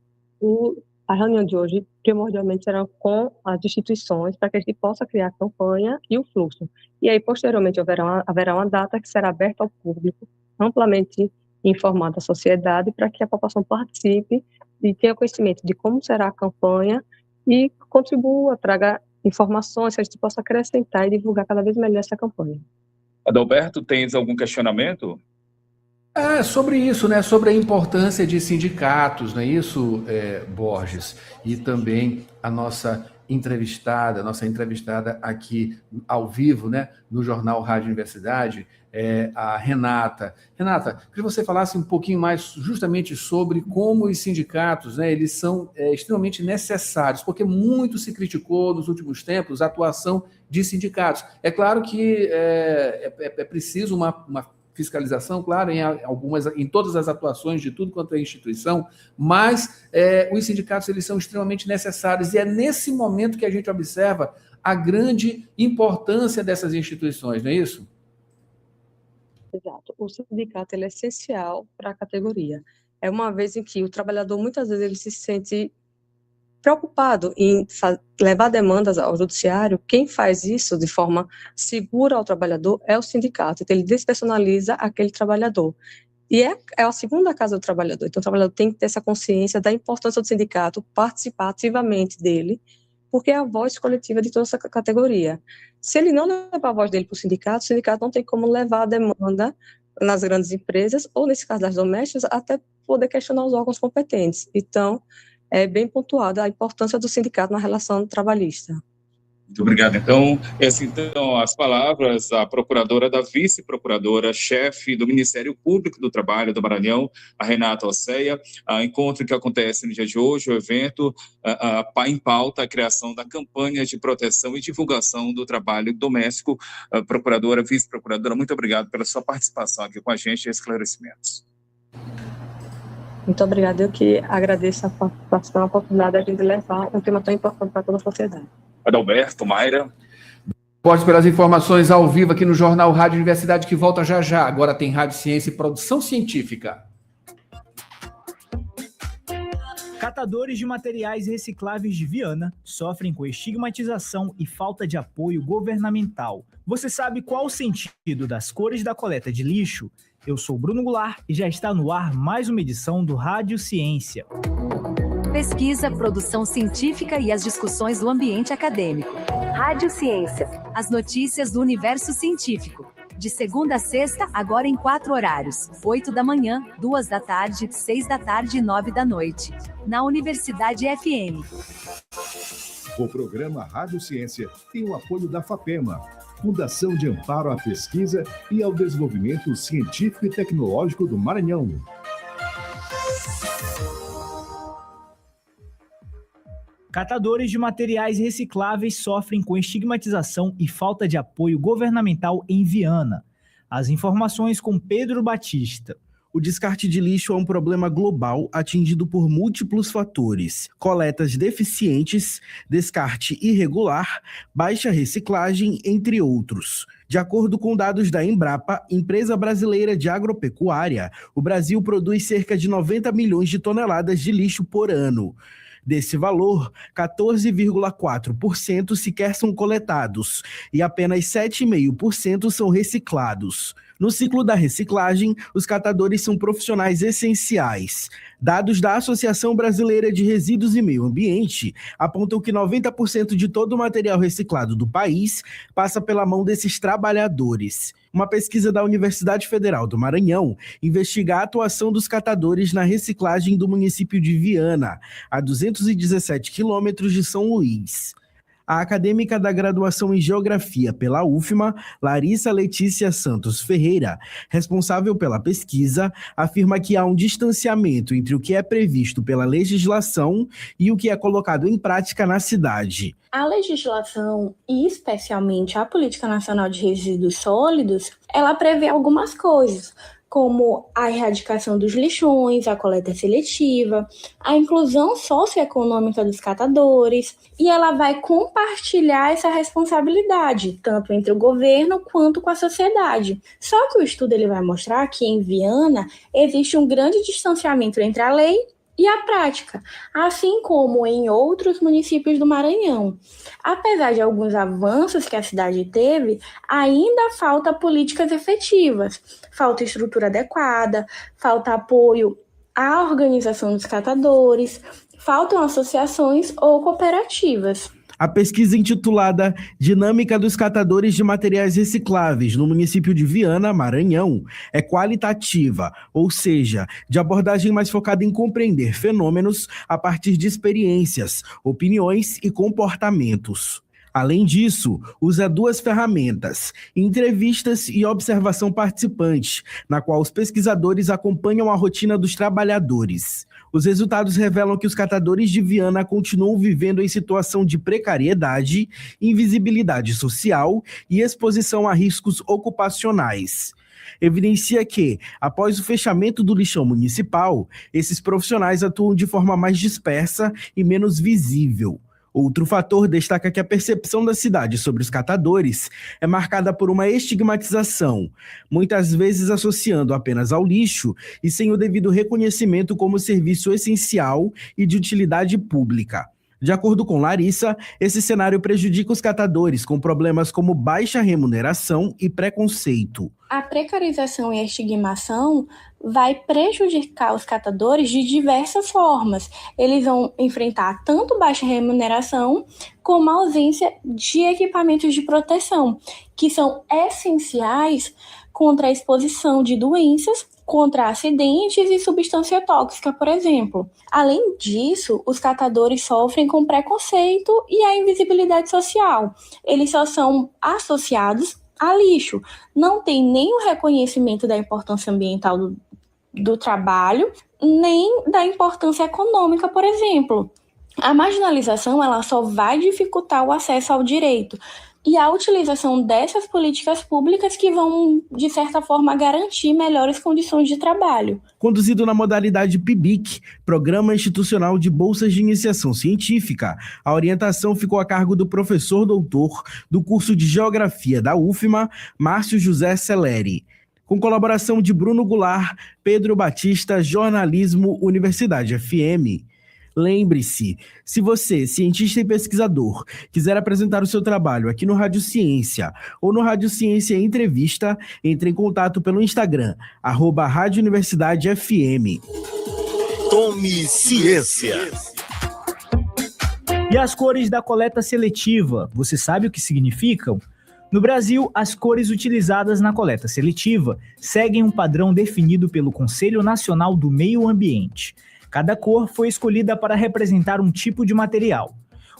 A reunião de hoje, primordialmente, será com as instituições, para que a gente possa criar a campanha e o fluxo. E aí, posteriormente, haverá uma data que será aberta ao público, amplamente informada à sociedade, para que a população participe e tenha conhecimento de como será a campanha e contribua, traga informações que a gente possa acrescentar e divulgar cada vez melhor essa campanha. Adalberto, tens algum questionamento? Sobre isso, né? Sobre a importância de sindicatos, não é isso, Borges? E também a nossa entrevistada aqui ao vivo, né? No Jornal Rádio Universidade, a Renata. Renata, queria que você falasse um pouquinho mais justamente sobre como os sindicatos, né? Eles são extremamente necessários, porque muito se criticou nos últimos tempos a atuação de sindicatos. É claro que é preciso uma fiscalização, claro, em todas as atuações de tudo quanto é instituição, mas os sindicatos eles são extremamente necessários e é nesse momento que a gente observa a grande importância dessas instituições, não é isso? Exato. O sindicato ele é essencial para a categoria. É uma vez em que o trabalhador, muitas vezes, ele se sente preocupado em levar demandas ao judiciário. Quem faz isso de forma segura ao trabalhador é o sindicato. Então, ele despersonaliza aquele trabalhador. E é a segunda casa do trabalhador. Então, o trabalhador tem que ter essa consciência da importância do sindicato, participar ativamente dele, porque é a voz coletiva de toda essa categoria. Se ele não levar a voz dele para o sindicato não tem como levar a demanda nas grandes empresas, ou nesse caso das domésticas, até poder questionar os órgãos competentes. Então, é bem pontuada a importância do sindicato na relação trabalhista. Muito obrigado. Então, essas as palavras da procuradora, da vice-procuradora-chefe do Ministério Público do Trabalho do Maranhão, a Renata Osseia. Encontro que acontece no dia de hoje, o evento em pauta, a criação da campanha de proteção e divulgação do trabalho doméstico. Procuradora, vice-procuradora, muito obrigado pela sua participação aqui com a gente e esclarecimentos. Muito obrigada. Eu que agradeço a participação, a oportunidade de levar um tema tão importante para toda a sociedade. Adalberto, Mayra. Pode pelas informações ao vivo aqui no Jornal Rádio Universidade, que volta já já. Agora tem Rádio Ciência e Produção Científica. Catadores de materiais recicláveis de Viana sofrem com estigmatização e falta de apoio governamental. Você sabe qual o sentido das cores da coleta de lixo? Eu sou Bruno Goulart e já está no ar mais uma edição do Rádio Ciência. Pesquisa, produção científica e as discussões do ambiente acadêmico. Rádio Ciência. As notícias do universo científico. De segunda a sexta, agora em 4 horários: 8 da manhã, 2 da tarde, 6 da tarde e 9 da noite. Na Universidade FM. O programa Rádio Ciência tem o apoio da FAPEMA, Fundação de Amparo à Pesquisa e ao Desenvolvimento Científico e Tecnológico do Maranhão. Catadores de materiais recicláveis sofrem com estigmatização e falta de apoio governamental em Viana. As informações com Pedro Batista. O descarte de lixo é um problema global atingido por múltiplos fatores: coletas deficientes, descarte irregular, baixa reciclagem, entre outros. De acordo com dados da Embrapa, empresa brasileira de agropecuária, o Brasil produz cerca de 90 milhões de toneladas de lixo por ano. Desse valor, 14,4% sequer são coletados e apenas 7,5% são reciclados. No ciclo da reciclagem, os catadores são profissionais essenciais. Dados da Associação Brasileira de Resíduos e Meio Ambiente apontam que 90% de todo o material reciclado do país passa pela mão desses trabalhadores. Uma pesquisa da Universidade Federal do Maranhão investiga a atuação dos catadores na reciclagem do município de Viana, a 217 quilômetros de São Luís. A acadêmica da graduação em Geografia pela UFMA, Larissa Letícia Santos Ferreira, responsável pela pesquisa, afirma que há um distanciamento entre o que é previsto pela legislação e o que é colocado em prática na cidade. A legislação, e especialmente a Política Nacional de Resíduos Sólidos, ela prevê algumas coisas, como a erradicação dos lixões, a coleta seletiva, a inclusão socioeconômica dos catadores, e ela vai compartilhar essa responsabilidade, tanto entre o governo quanto com a sociedade. Só que o estudo ele vai mostrar que em Viana existe um grande distanciamento entre a lei e a prática, assim como em outros municípios do Maranhão. Apesar de alguns avanços que a cidade teve, ainda falta políticas efetivas, falta estrutura adequada, falta apoio à organização dos catadores, faltam associações ou cooperativas. A pesquisa intitulada Dinâmica dos Catadores de Materiais Recicláveis no município de Viana, Maranhão, é qualitativa, ou seja, de abordagem mais focada em compreender fenômenos a partir de experiências, opiniões e comportamentos. Além disso, usa 2 ferramentas, entrevistas e observação participante, na qual os pesquisadores acompanham a rotina dos trabalhadores. Os resultados revelam que os catadores de Viana continuam vivendo em situação de precariedade, invisibilidade social e exposição a riscos ocupacionais. Evidencia que, após o fechamento do lixão municipal, esses profissionais atuam de forma mais dispersa e menos visível. Outro fator destaca que a percepção da cidade sobre os catadores é marcada por uma estigmatização, muitas vezes associando apenas ao lixo e sem o devido reconhecimento como serviço essencial e de utilidade pública. De acordo com Larissa, esse cenário prejudica os catadores com problemas como baixa remuneração e preconceito. A precarização e a estigmação vai prejudicar os catadores de diversas formas. Eles vão enfrentar tanto baixa remuneração como a ausência de equipamentos de proteção, que são essenciais contra a exposição de doenças, contra acidentes e substância tóxica, por exemplo. Além disso, os catadores sofrem com preconceito e a invisibilidade social. Eles só são associados a lixo. Não tem nem o reconhecimento da importância ambiental do trabalho, nem da importância econômica, por exemplo. A marginalização ela só vai dificultar o acesso ao direito e a utilização dessas políticas públicas que vão, de certa forma, garantir melhores condições de trabalho. Conduzido na modalidade PIBIC, Programa Institucional de Bolsas de Iniciação Científica, a orientação ficou a cargo do professor doutor do curso de Geografia da UFMA, Márcio José Celeri. Com colaboração de Bruno Goulart, Pedro Batista, Jornalismo, Universidade FM. Lembre-se, se você, cientista e pesquisador, quiser apresentar o seu trabalho aqui no Rádio Ciência ou no Rádio Ciência Entrevista, entre em contato pelo Instagram, @Rádio Universidade FM. Tome ciência. E as cores da coleta seletiva, você sabe o que significam? No Brasil, as cores utilizadas na coleta seletiva seguem um padrão definido pelo Conselho Nacional do Meio Ambiente. Cada cor foi escolhida para representar um tipo de material.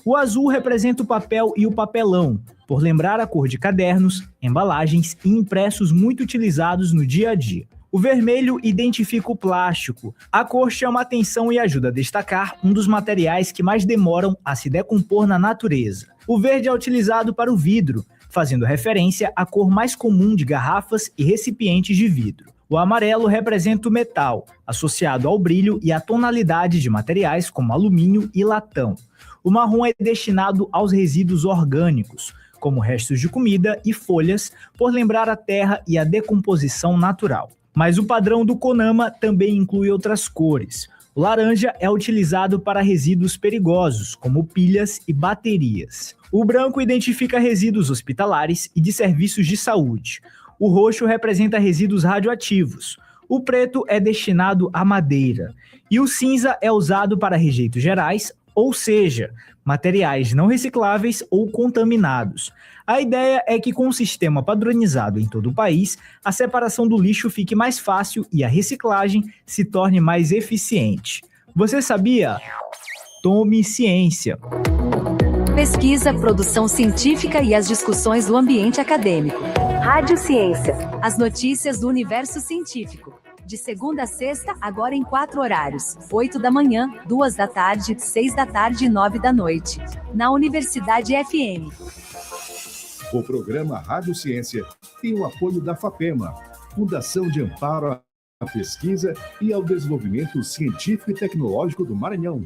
O azul representa o papel e o papelão, por lembrar a cor de cadernos, embalagens e impressos muito utilizados no dia a dia. O vermelho identifica o plástico. A cor chama a atenção e ajuda a destacar um dos materiais que mais demoram a se decompor na natureza. O verde é utilizado para o vidro, fazendo referência à cor mais comum de garrafas e recipientes de vidro. O amarelo representa o metal, associado ao brilho e à tonalidade de materiais como alumínio e latão. O marrom é destinado aos resíduos orgânicos, como restos de comida e folhas, por lembrar a terra e a decomposição natural. Mas o padrão do CONAMA também inclui outras cores. O laranja é utilizado para resíduos perigosos, como pilhas e baterias. O branco identifica resíduos hospitalares e de serviços de saúde. O roxo representa resíduos radioativos. O preto é destinado à madeira. E o cinza é usado para rejeitos gerais, ou seja, materiais não recicláveis ou contaminados. A ideia é que com um sistema padronizado em todo o país, a separação do lixo fique mais fácil e a reciclagem se torne mais eficiente. Você sabia? Tome ciência. Pesquisa, produção científica e as discussões do ambiente acadêmico. Rádio Ciência. As notícias do universo científico. De segunda a sexta, agora em 4 horários. 8 da manhã, 2 da tarde, 6 da tarde e 9 da noite. Na Universidade FM. O programa Rádio Ciência tem o apoio da FAPEMA, Fundação de Amparo à Pesquisa e ao Desenvolvimento Científico e Tecnológico do Maranhão.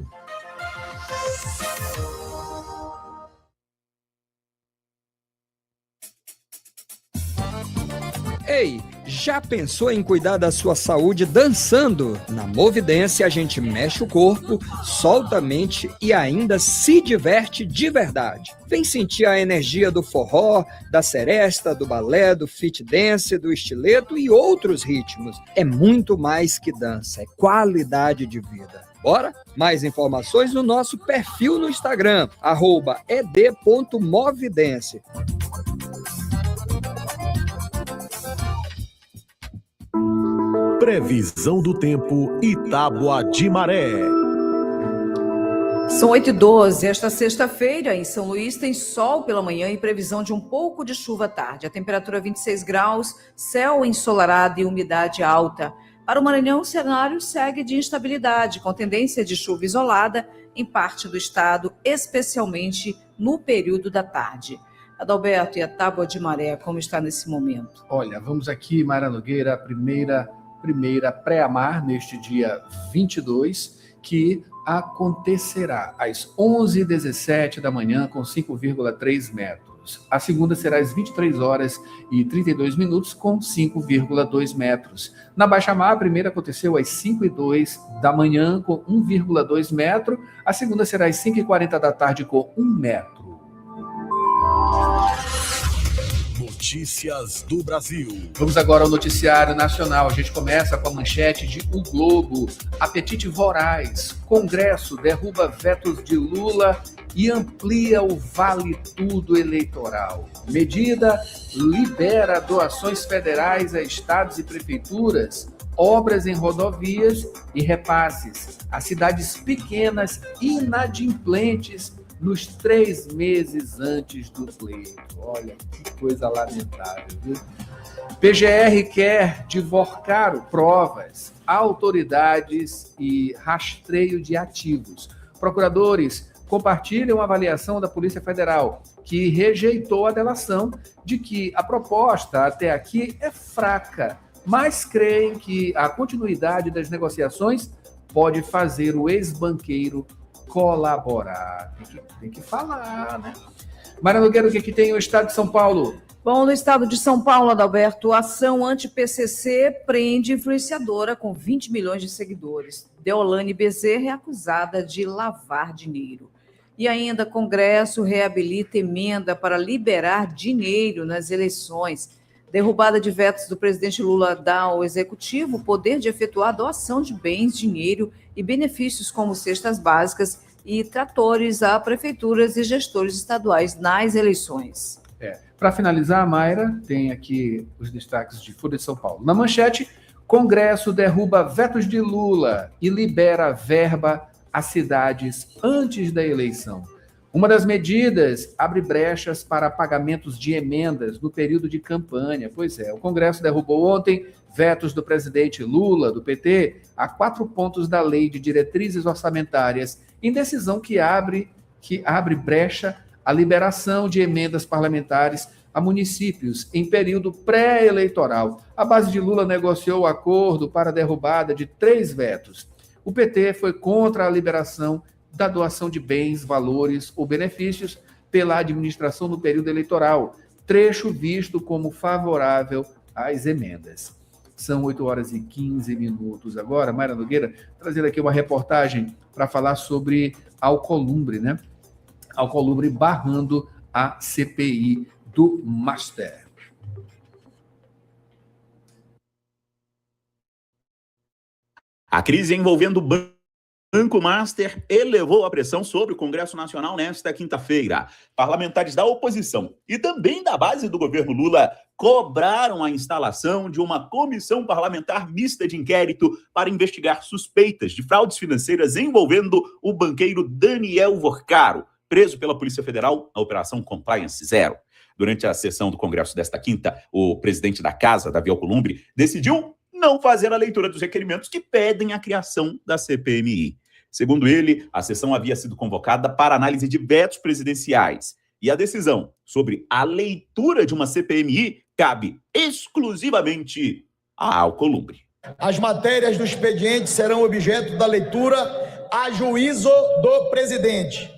Ei, já pensou em cuidar da sua saúde dançando? Na Movidência a gente mexe o corpo, solta a mente e ainda se diverte de verdade. Vem sentir a energia do forró, da seresta, do balé, do fit dance, do estileto e outros ritmos. É muito mais que dança, é qualidade de vida. Bora? Mais informações no nosso perfil no Instagram, @ed.movidence. Previsão do tempo e Tábua de Maré. São 8h12. Esta sexta-feira, em São Luís, tem sol pela manhã e previsão de um pouco de chuva à tarde. A temperatura 26 graus, céu ensolarado e umidade alta. Para o Maranhão, o cenário segue de instabilidade, com tendência de chuva isolada em parte do estado, especialmente no período da tarde. Adalberto, e a Tábua de Maré, como está nesse momento? Olha, vamos aqui, Mara Nogueira, a primeira pré-amar neste dia 22, que acontecerá às 11h17 da manhã com 5,3 metros. A segunda será às 23h32 com 5,2 metros. Na Baixa Mar, a primeira aconteceu às 5h02 da manhã com 1,2 metro. A segunda será às 5h40 da tarde com 1 metro. Notícias do Brasil. Vamos agora ao noticiário nacional. A gente começa com a manchete de O Globo. Apetite voraz. Congresso derruba vetos de Lula e amplia o Vale Tudo eleitoral. Medida libera doações federais a estados e prefeituras, obras em rodovias e repasses a cidades pequenas inadimplentes nos 3 meses antes do pleito. Olha, que coisa lamentável, viu? PGR quer divulgar provas, autoridades e rastreio de ativos. Procuradores compartilham a avaliação da Polícia Federal, que rejeitou a delação de que a proposta até aqui é fraca, mas creem que a continuidade das negociações pode fazer o ex-banqueiro colaborar. Tem que falar, né? Mara Nogueira, o que tem o Estado de São Paulo? Bom, no estado de São Paulo, Adalberto, a ação anti-PCC prende influenciadora com 20 milhões de seguidores. Deolane Bezerra é acusada de lavar dinheiro. E ainda, Congresso reabilita emenda para liberar dinheiro nas eleições. Derrubada de vetos do presidente Lula dá ao Executivo o poder de efetuar doação de bens, dinheiro e benefícios como cestas básicas e tratores a prefeituras e gestores estaduais nas eleições. Para finalizar, Mayra, tem aqui os destaques de Folha de São Paulo. Na manchete, Congresso derruba vetos de Lula e libera verba a cidades antes da eleição. Uma das medidas abre brechas para pagamentos de emendas no período de campanha. Pois é, o Congresso derrubou ontem vetos do presidente Lula, do PT, a 4 pontos da Lei de Diretrizes Orçamentárias, em decisão que abre brecha à liberação de emendas parlamentares a municípios em período pré-eleitoral. A base de Lula negociou o acordo para a derrubada de 3 vetos. O PT foi contra a liberação da doação de bens, valores ou benefícios pela administração no período eleitoral, trecho visto como favorável às emendas. São 8h15 agora. Mayra Nogueira trazendo aqui uma reportagem para falar sobre Alcolumbre, né? Alcolumbre barrando a CPI do Master. A crise envolvendo o Banco Master elevou a pressão sobre o Congresso Nacional nesta quinta-feira. Parlamentares da oposição e também da base do governo Lula cobraram a instalação de uma comissão parlamentar mista de inquérito para investigar suspeitas de fraudes financeiras envolvendo o banqueiro Daniel Vorcaro, preso pela Polícia Federal na Operação Compliance Zero. Durante a sessão do Congresso desta quinta, o presidente da Casa, Davi Alcolumbre, decidiu não fazer a leitura dos requerimentos que pedem a criação da CPMI. Segundo ele, a sessão havia sido convocada para análise de vetos presidenciais e a decisão sobre a leitura de uma CPMI cabe exclusivamente a Alcolumbre. As matérias do expediente serão objeto da leitura a juízo do presidente.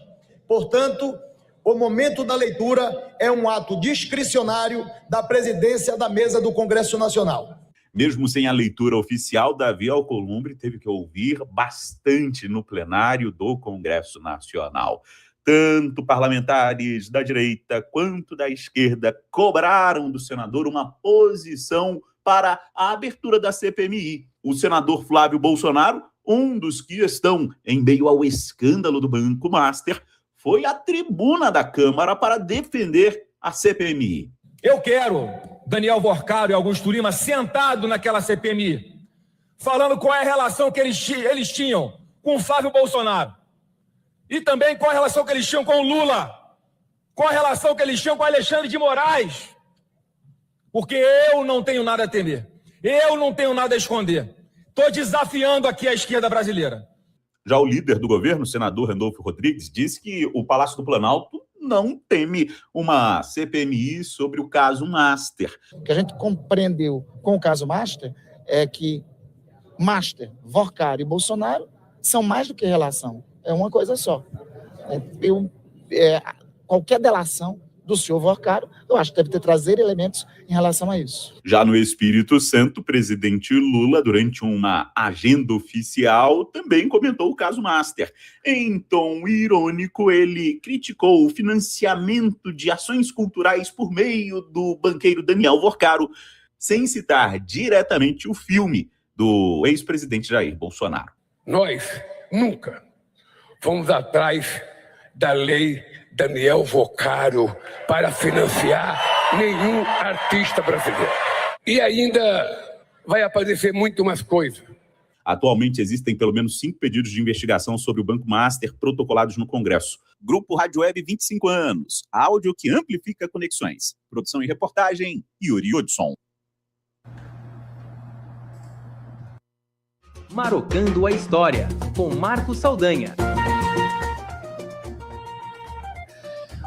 Portanto, o momento da leitura é um ato discricionário da presidência da mesa do Congresso Nacional. Mesmo sem a leitura oficial, Davi Alcolumbre teve que ouvir bastante no plenário do Congresso Nacional. Tanto parlamentares da direita quanto da esquerda cobraram do senador uma posição para a abertura da CPMI. O senador Flávio Bolsonaro, um dos que estão em meio ao escândalo do Banco Master, foi à tribuna da Câmara para defender a CPMI. Eu quero Daniel Vorcaro e Augusto Lima sentado naquela CPMI, falando qual é a relação que eles tinham com o Flávio Bolsonaro e também qual a relação que eles tinham com o Lula, qual a relação que eles tinham com Alexandre de Moraes, porque eu não tenho nada a temer, eu não tenho nada a esconder. Estou desafiando aqui a esquerda brasileira. Já o líder do governo, o senador Randolfo Rodrigues, disse que o Palácio do Planalto não teme uma CPMI sobre o caso Master. O que a gente compreendeu com o caso Master é que Master, Vorcaro e Bolsonaro são mais do que relação. É uma coisa só. Qualquer delação do senhor Vorcaro, eu acho que deve trazer elementos em relação a isso. Já no Espírito Santo, o presidente Lula, durante uma agenda oficial, também comentou o caso Master. Em tom irônico, ele criticou o financiamento de ações culturais por meio do banqueiro Daniel Vorcaro, sem citar diretamente o filme do ex-presidente Jair Bolsonaro. Nós nunca fomos atrás da lei Daniel Vorcaro para financiar nenhum artista brasileiro. E ainda vai aparecer muito mais coisa. Atualmente existem pelo menos 5 pedidos de investigação sobre o Banco Master protocolados no Congresso. Grupo Rádio Web 25 anos. Áudio que amplifica conexões. Produção e reportagem, Yuri Hudson. Marocando a História, com Marcos Saldanha.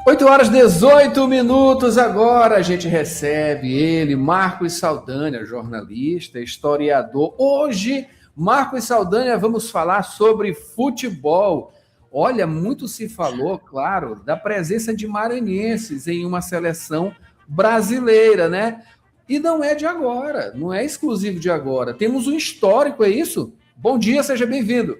8h18 agora, a gente recebe ele, Marcos Saldanha, jornalista, historiador. Hoje, Marcos Saldanha, vamos falar sobre futebol. Olha, muito se falou, claro, da presença de maranhenses em uma seleção brasileira, né? E não é de agora, não é exclusivo de agora. Temos um histórico, é isso? Bom dia, seja bem-vindo.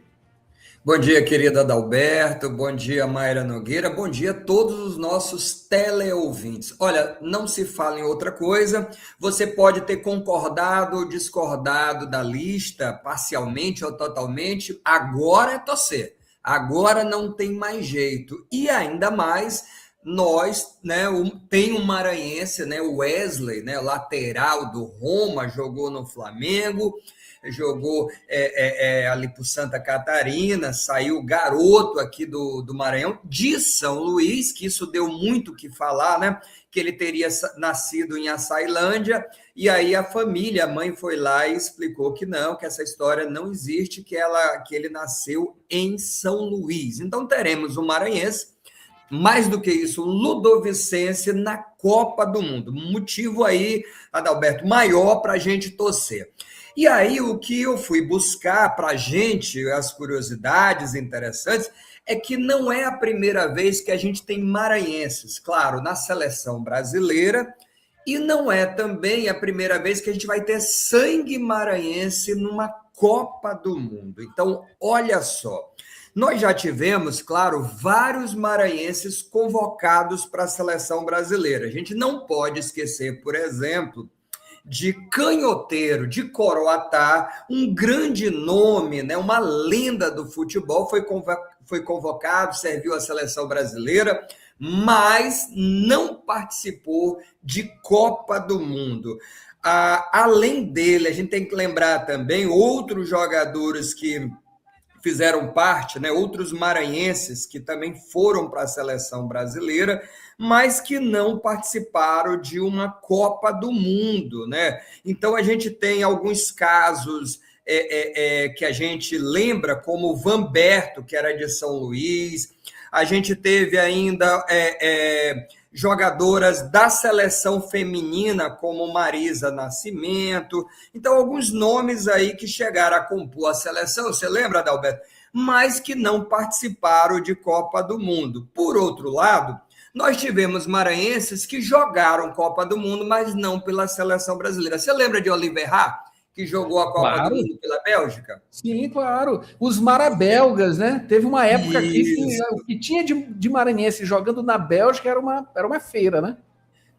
Bom dia, querida Adalberto, bom dia, Mayra Nogueira, bom dia a todos os nossos teleouvintes. Olha, não se fala em outra coisa, você pode ter concordado ou discordado da lista, parcialmente ou totalmente, agora é torcer, agora não tem mais jeito. E ainda mais nós, né, tem um maranhense, né, o Wesley, né, lateral do Roma, jogou no Flamengo, jogou ali para Santa Catarina, saiu garoto aqui do Maranhão, de São Luís, que isso deu muito o que falar, né? Que ele teria nascido em Açailândia, e aí a família, a mãe foi lá e explicou que não, que essa história não existe, que ele nasceu em São Luís. Então teremos um maranhense, mais do que isso, um ludovicense na Copa do Mundo. Motivo aí, Adalberto, maior para a gente torcer. E aí, o que eu fui buscar para a gente, as curiosidades interessantes, é que não é a primeira vez que a gente tem maranhenses, claro, na seleção brasileira, e não é também a primeira vez que a gente vai ter sangue maranhense numa Copa do Mundo. Então, olha só, nós já tivemos, claro, vários maranhenses convocados para a seleção brasileira. A gente não pode esquecer, por exemplo, de Canhoteiro, de Coroatá, um grande nome, né, uma lenda do futebol, foi convocado, serviu à seleção brasileira, mas não participou de Copa do Mundo. Além dele, a gente tem que lembrar também outros jogadores que fizeram parte, né, outros maranhenses que também foram para a seleção brasileira, mas que não participaram de uma Copa do Mundo, né? Então a gente tem alguns casos que a gente lembra, como o Vanberto, que era de São Luís. A gente teve ainda jogadoras da seleção feminina, como Marisa Nascimento. Então, alguns nomes aí que chegaram a compor a seleção, você lembra, Adalberto? Mas que não participaram de Copa do Mundo. Por outro lado, nós tivemos maranhenses que jogaram Copa do Mundo, mas não pela seleção brasileira. Você lembra de Oliver Rá, que jogou a Copa do Mundo pela Bélgica? Sim, claro. Os marabelgas, né? Teve uma época aqui que o que tinha de maranhense jogando na Bélgica era uma feira, né?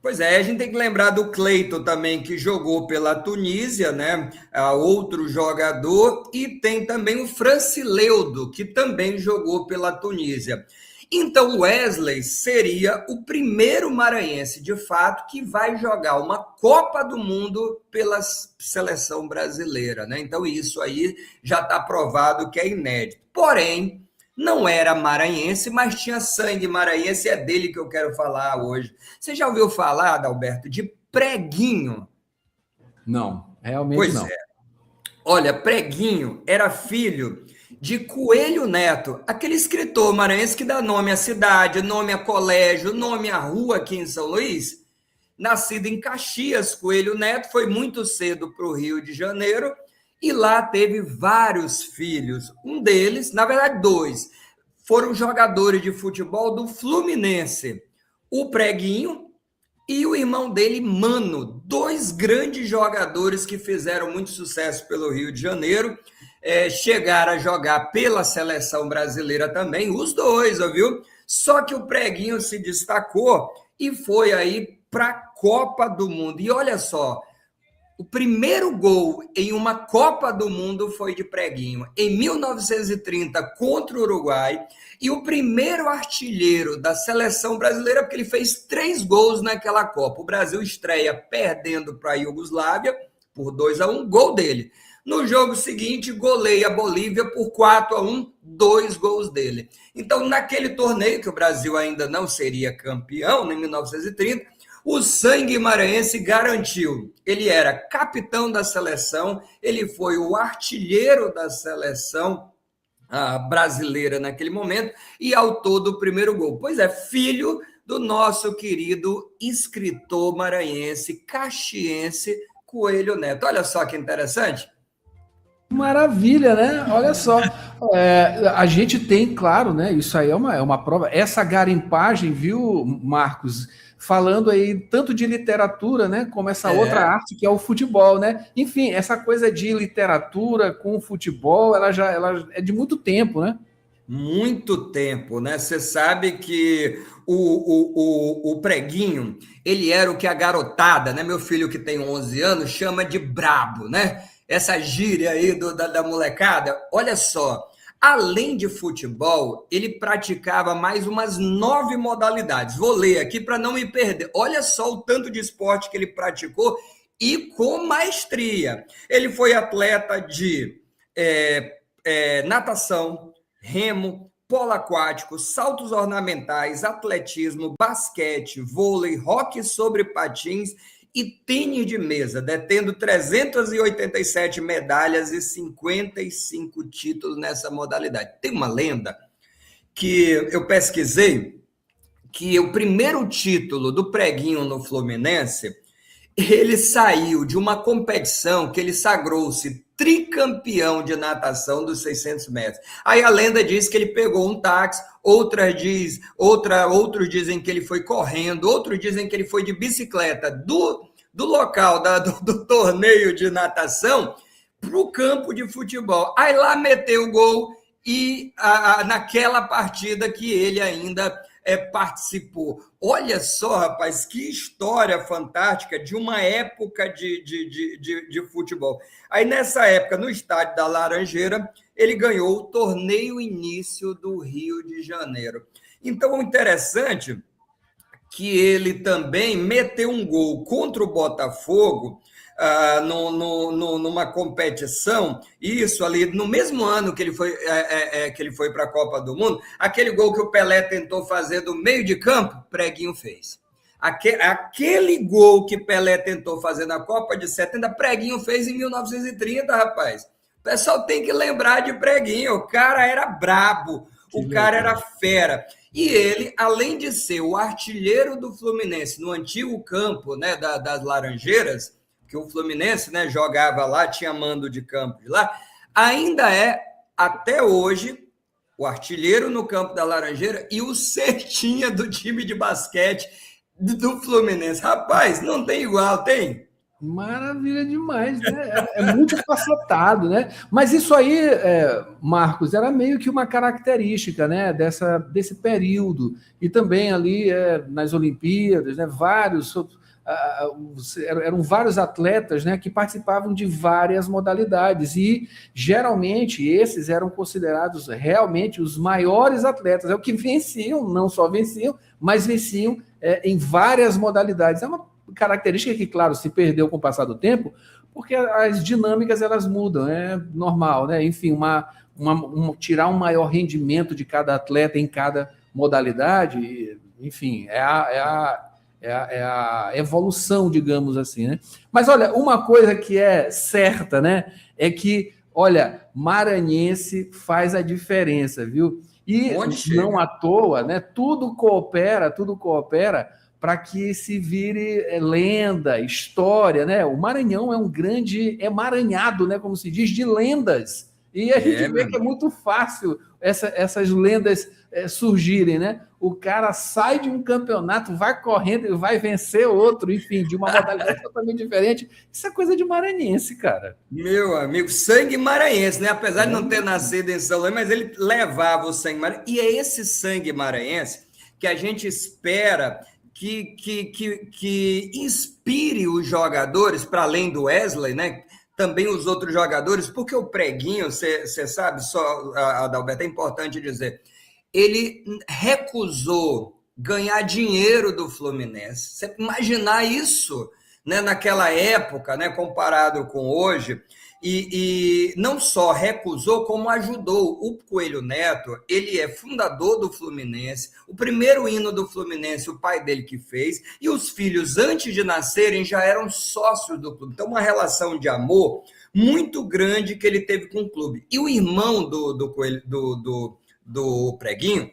Pois é, a gente tem que lembrar do Cleiton também, que jogou pela Tunísia, né? Outro jogador, e tem também o Francileudo, que também jogou pela Tunísia. Então, Wesley seria o primeiro maranhense, de fato, que vai jogar uma Copa do Mundo pela seleção brasileira, né? Então, isso aí já está provado que é inédito. Porém, não era maranhense, mas tinha sangue maranhense, e é dele que eu quero falar hoje. Você já ouviu falar, Adalberto, de Preguinho? Não, realmente não. Pois é. Olha, Preguinho era filho de Coelho Neto, aquele escritor maranhense que dá nome à cidade, nome a colégio, nome à rua aqui em São Luís. Nascido em Caxias, Coelho Neto foi muito cedo para o Rio de Janeiro e lá teve vários filhos. Um deles, na verdade dois, foram jogadores de futebol do Fluminense. O Preguinho e o irmão dele, Mano, dois grandes jogadores que fizeram muito sucesso pelo Rio de Janeiro. Chegaram a jogar pela seleção brasileira também, os dois, viu? Só que o Preguinho se destacou e foi aí para a Copa do Mundo. E olha só, o primeiro gol em uma Copa do Mundo foi de Preguinho, em 1930, contra o Uruguai, e o primeiro artilheiro da seleção brasileira, porque ele fez 3 gols naquela Copa. O Brasil estreia perdendo para a Iugoslávia por 2-1, gol dele. No jogo seguinte, goleia a Bolívia por 4-1, 2 gols dele. Então, naquele torneio, que o Brasil ainda não seria campeão, em 1930, o sangue maranhense garantiu. Ele era capitão da seleção, ele foi o artilheiro da seleção brasileira naquele momento e autor do primeiro gol. Pois é, filho do nosso querido escritor maranhense, caxiense, Coelho Neto. Olha só que interessante. Maravilha, né? Olha só. A gente tem, claro, né? Isso aí é uma prova. Essa garimpagem, viu, Marcos? Falando aí tanto de literatura, né? Como essa outra arte que é o futebol, né? Enfim, essa coisa de literatura com futebol, ela é de muito tempo, né? Muito tempo, né? Você sabe que o Preguinho, ele era o que a garotada, né? Meu filho que tem 11 anos chama de brabo, né? Essa gíria aí da molecada. Olha só, Além de futebol, ele praticava mais umas 9 modalidades. Vou ler aqui para não me perder. Olha só o tanto de esporte que ele praticou e com maestria. Ele foi atleta de natação, remo, polo aquático, saltos ornamentais, atletismo, basquete, vôlei, hóquei sobre patins e tênis de mesa, detendo 387 medalhas e 55 títulos nessa modalidade. Tem uma lenda que eu pesquisei, que o primeiro título do Preguinho no Fluminense, ele saiu de uma competição que ele sagrou-se tricampeão de natação dos 600 metros. Aí a lenda diz que ele pegou um táxi, outros dizem que ele foi correndo, outros dizem que ele foi de bicicleta do local do torneio de natação para o campo de futebol. Aí lá meteu o gol e naquela partida que ele ainda participou. Olha só, rapaz, que história fantástica de uma época de futebol. Aí, nessa época, no estádio da Laranjeira, ele ganhou o torneio início do Rio de Janeiro. Então, o interessante que ele também meteu um gol contra o Botafogo numa competição, isso ali, no mesmo ano que ele foi para a Copa do Mundo, aquele gol que o Pelé tentou fazer do meio de campo, Preguinho fez. Aquele gol que Pelé tentou fazer na Copa de 70, Preguinho fez em 1930, rapaz. O pessoal tem que lembrar de Preguinho, o cara era brabo, o cara era fera. E ele, além de ser o artilheiro do Fluminense no antigo campo, né, das Laranjeiras, que o Fluminense, né, jogava lá, tinha mando de campo de lá, ainda é, até hoje, o artilheiro no campo da Laranjeira e o cestinha do time de basquete do Fluminense. Rapaz, não tem igual, tem? Maravilha demais, né? É muito facetado, né? Mas isso aí, Marcos, era meio que uma característica, né, desse período. E também ali nas Olimpíadas, né, eram vários atletas, né, que participavam de várias modalidades e geralmente esses eram considerados realmente os maiores atletas, é o que venciam, não só venciam, mas venciam em várias modalidades. É uma característica que, claro, se perdeu com o passar do tempo, porque as dinâmicas elas mudam, é normal, né? Enfim, tirar um maior rendimento de cada atleta em cada modalidade, enfim, é a evolução, digamos assim, né? Mas olha, uma coisa que é certa, né, é que, olha, maranhense faz a diferença, viu? E não à toa, né, tudo coopera para que se vire lenda, história, né? O Maranhão é um grande emaranhado, né, como se diz, de lendas. E a gente vê que é muito fácil essas lendas surgirem, né? O cara sai de um campeonato, vai correndo e vai vencer outro, enfim, de uma modalidade totalmente diferente. Isso é coisa de maranhense, cara. Meu amigo, sangue maranhense, né? Apesar de não ter nascido em São Luís, mas ele levava o sangue maranhense. E é esse sangue maranhense que a gente espera que inspire os jogadores, para além do Wesley, né? Também os outros jogadores, porque o Preguinho, você sabe, só, Adalberto, é importante dizer, ele recusou ganhar dinheiro do Fluminense. Você imaginar isso, né, naquela época, né, comparado com hoje, e não só recusou, como ajudou. O Coelho Neto, ele é fundador do Fluminense, o primeiro hino do Fluminense, o pai dele que fez, e os filhos, antes de nascerem, já eram sócios do clube. Então, uma relação de amor muito grande que ele teve com o clube. E o irmão do Preguinho,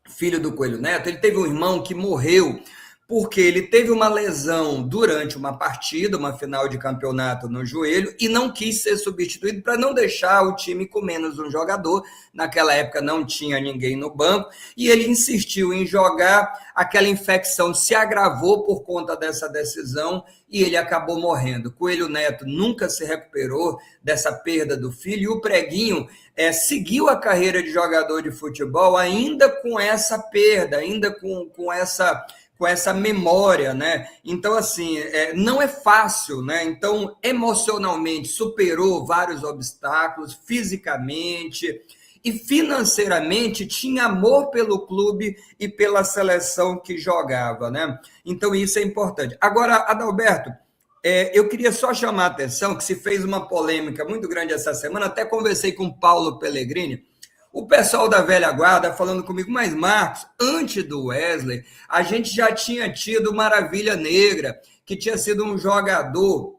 filho do Coelho Neto, ele teve um irmão que morreu porque ele teve uma lesão durante uma partida, uma final de campeonato no joelho, e não quis ser substituído para não deixar o time com menos um jogador. Naquela época não tinha ninguém no banco, e ele insistiu em jogar. Aquela infecção se agravou por conta dessa decisão e ele acabou morrendo. Coelho Neto nunca se recuperou dessa perda do filho, e o Preguinho seguiu a carreira de jogador de futebol ainda com essa perda, ainda com essa memória, né? Então, assim, não é fácil, né? Então, emocionalmente, superou vários obstáculos, fisicamente, e financeiramente tinha amor pelo clube e pela seleção que jogava, né? Então isso é importante. Agora, Adalberto, eu queria só chamar a atenção que se fez uma polêmica muito grande essa semana, até conversei com o Paulo Pellegrini, o pessoal da velha guarda falando comigo, mas Marcos, antes do Wesley, a gente já tinha tido Maravilha Negra, que tinha sido um jogador,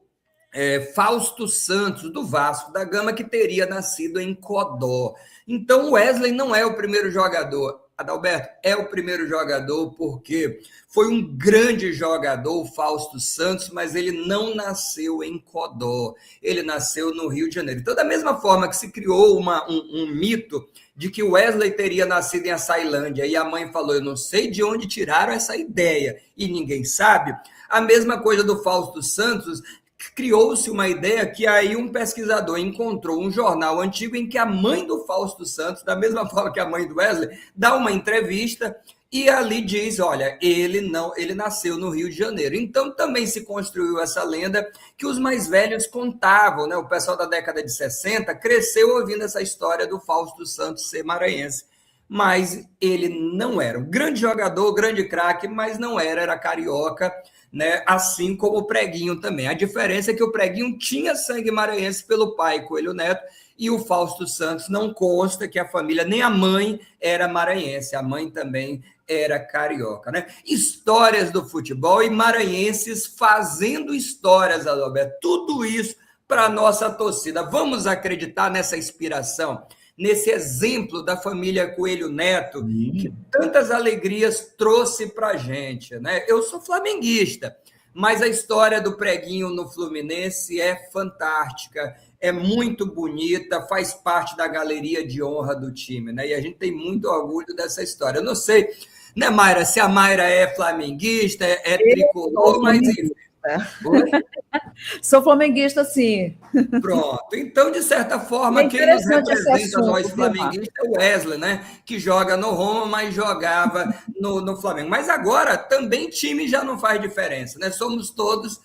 Fausto Santos, do Vasco da Gama, que teria nascido em Codó. Então, o Wesley não é o primeiro jogador. Adalberto, é o primeiro jogador porque foi um grande jogador, o Fausto Santos, mas ele não nasceu em Codó, ele nasceu no Rio de Janeiro. Então, da mesma forma que se criou um mito de que o Wesley teria nascido em Açailândia e a mãe falou, eu não sei de onde tiraram essa ideia e ninguém sabe, a mesma coisa do Fausto Santos, criou-se uma ideia que aí um pesquisador encontrou um jornal antigo em que a mãe do Fausto Santos, da mesma forma que a mãe do Wesley, dá uma entrevista e ali diz, olha, ele nasceu no Rio de Janeiro. Então também se construiu essa lenda que os mais velhos contavam, né? O pessoal da década de 60 cresceu ouvindo essa história do Fausto Santos ser maranhense. Mas ele não era um grande jogador, grande craque, mas não era carioca, né? Assim como o Preguinho também. A diferença é que o Preguinho tinha sangue maranhense pelo pai, Coelho Neto, e o Fausto Santos não consta que a família, nem a mãe era maranhense, a mãe também era carioca, né? Histórias do futebol e maranhenses fazendo histórias, Adalberto, tudo isso para a nossa torcida. Vamos acreditar nessa inspiração, nesse exemplo da família Coelho Neto, que tantas alegrias trouxe para a gente, né? Eu sou flamenguista, mas a história do Preguinho no Fluminense é fantástica, é muito bonita, faz parte da galeria de honra do time, né? E a gente tem muito orgulho dessa história. Eu não sei, né, Mayra, se a Mayra é flamenguista, é tricolor, mas enfim. Sou flamenguista, sim. Pronto. Então, de certa forma, quem nos representa, nós flamenguistas, é o Wesley, né? Que joga no Roma, mas jogava no Flamengo. Mas agora, também time já não faz diferença, né? Somos todos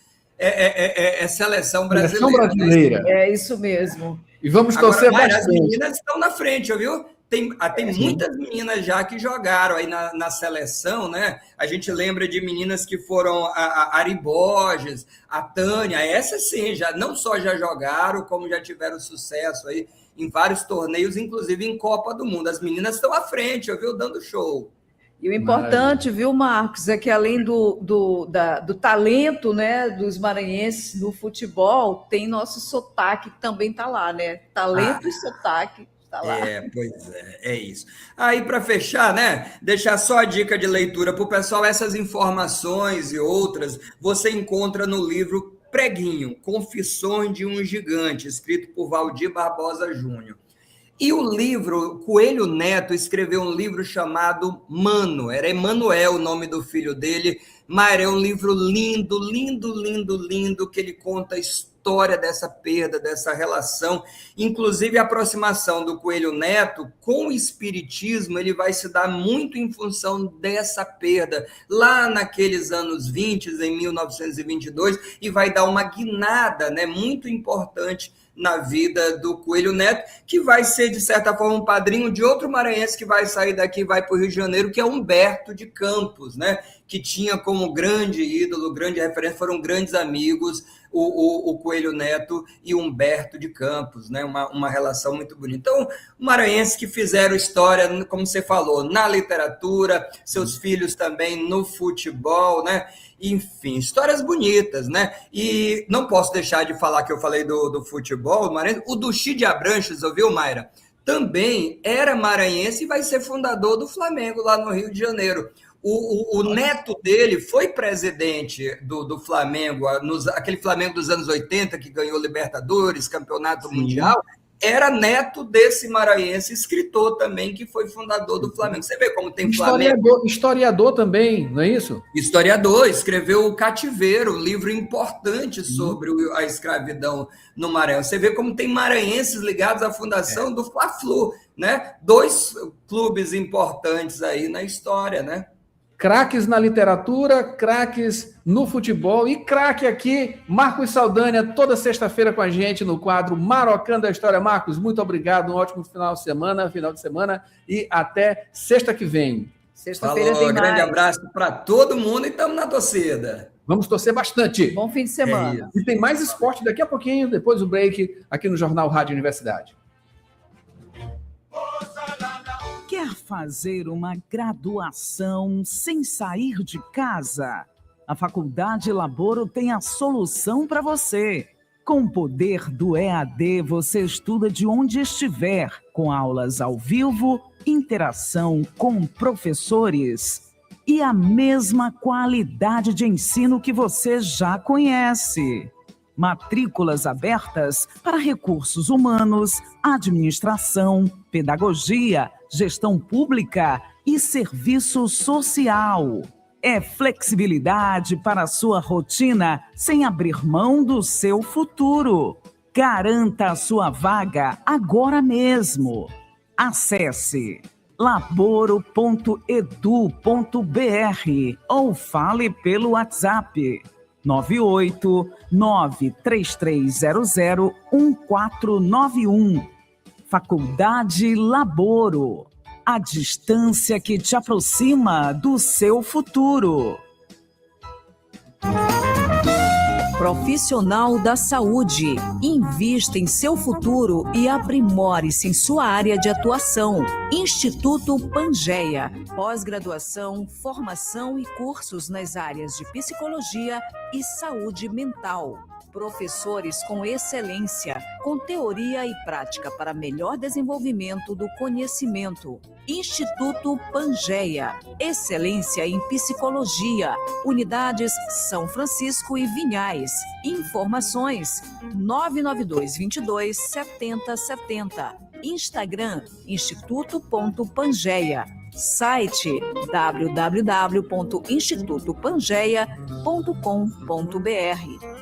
seleção brasileira. Seleção brasileira. Né? É isso mesmo. E vamos torcer bastante. As meninas estão na frente, viu? Tem muitas meninas já que jogaram aí na seleção, né? A gente lembra de meninas que foram a Ari Borges, a Tânia, essas sim, não só já jogaram, como já tiveram sucesso aí em vários torneios, inclusive em Copa do Mundo. As meninas estão à frente, viu? Dando show. E o importante, viu, Marcos, é que além do talento, né, dos maranhenses no futebol, tem nosso sotaque que também está lá, né? Talento e sotaque. Tá lá. Pois é isso. Aí, para fechar, né, deixar só a dica de leitura para o pessoal, essas informações e outras você encontra no livro Preguinho, Confissões de um Gigante, escrito por Valdir Barbosa Júnior. E o livro, Coelho Neto escreveu um livro chamado Mano, era Emanuel o nome do filho dele, mas é um livro lindo, lindo, lindo, lindo, que ele conta a história dessa perda, dessa relação, inclusive a aproximação do Coelho Neto com o espiritismo, ele vai se dar muito em função dessa perda, lá naqueles anos 20, em 1922, e vai dar uma guinada, né, muito importante na vida do Coelho Neto, que vai ser, de certa forma, um padrinho de outro maranhense que vai sair daqui e vai para o Rio de Janeiro, que é Humberto de Campos, né? Que tinha como grande ídolo, grande referência, foram grandes amigos, o Coelho Neto e Humberto de Campos, né? Uma relação muito bonita. Então, maranhenses que fizeram história, como você falou, na literatura, seus filhos também no futebol, né? Enfim, histórias bonitas, né? E não posso deixar de falar que eu falei do futebol maranhense. O Duchi de Abranches, ouviu, Mayra? Também era maranhense e vai ser fundador do Flamengo lá no Rio de Janeiro. O neto dele foi presidente do Flamengo, aquele Flamengo dos anos 80 que ganhou Libertadores, Campeonato Mundial, era neto desse maranhense, escritor também, que foi fundador do Flamengo. Você vê como tem Flamengo. Historiador também, não é isso? Historiador, escreveu O Cativeiro, um livro importante sobre a escravidão no Maranhão. Você vê como tem maranhenses ligados à fundação do Fla-Flu, né? 2 clubes importantes aí na história, né? craques na literatura, craques no futebol e craque aqui, Marcos Saldanha, toda sexta-feira com a gente no quadro Marocando a História. Marcos, muito obrigado, um ótimo final de semana e até sexta que vem. Sexta-feira Falou, tem mais. grande abraço para todo mundo e estamos na torcida. Vamos torcer bastante. Bom fim de semana. E tem mais esporte daqui a pouquinho, depois do break, aqui no Jornal Rádio Universidade. Quer fazer uma graduação sem sair de casa? A Faculdade Laboro tem a solução para você. Com o poder do EAD, você estuda de onde estiver, com aulas ao vivo, interação com professores e a mesma qualidade de ensino que você já conhece. Matrículas abertas para recursos humanos, administração, pedagogia, gestão pública e serviço social. É flexibilidade para a sua rotina sem abrir mão do seu futuro. Garanta a sua vaga agora mesmo. Acesse laboro.edu.br ou fale pelo WhatsApp 98933001491. Faculdade Laboro. A distância que te aproxima do seu futuro. Profissional da saúde. Invista em seu futuro e aprimore-se em sua área de atuação. Instituto Pangeia. Pós-graduação, formação e cursos nas áreas de psicologia e saúde mental. Professores com excelência, com teoria e prática para melhor desenvolvimento do conhecimento. Instituto Pangeia. Excelência em psicologia. Unidades São Francisco e Vinhais. Informações 992227070. Instagram instituto.pangeia. Site www.institutopangeia.com.br.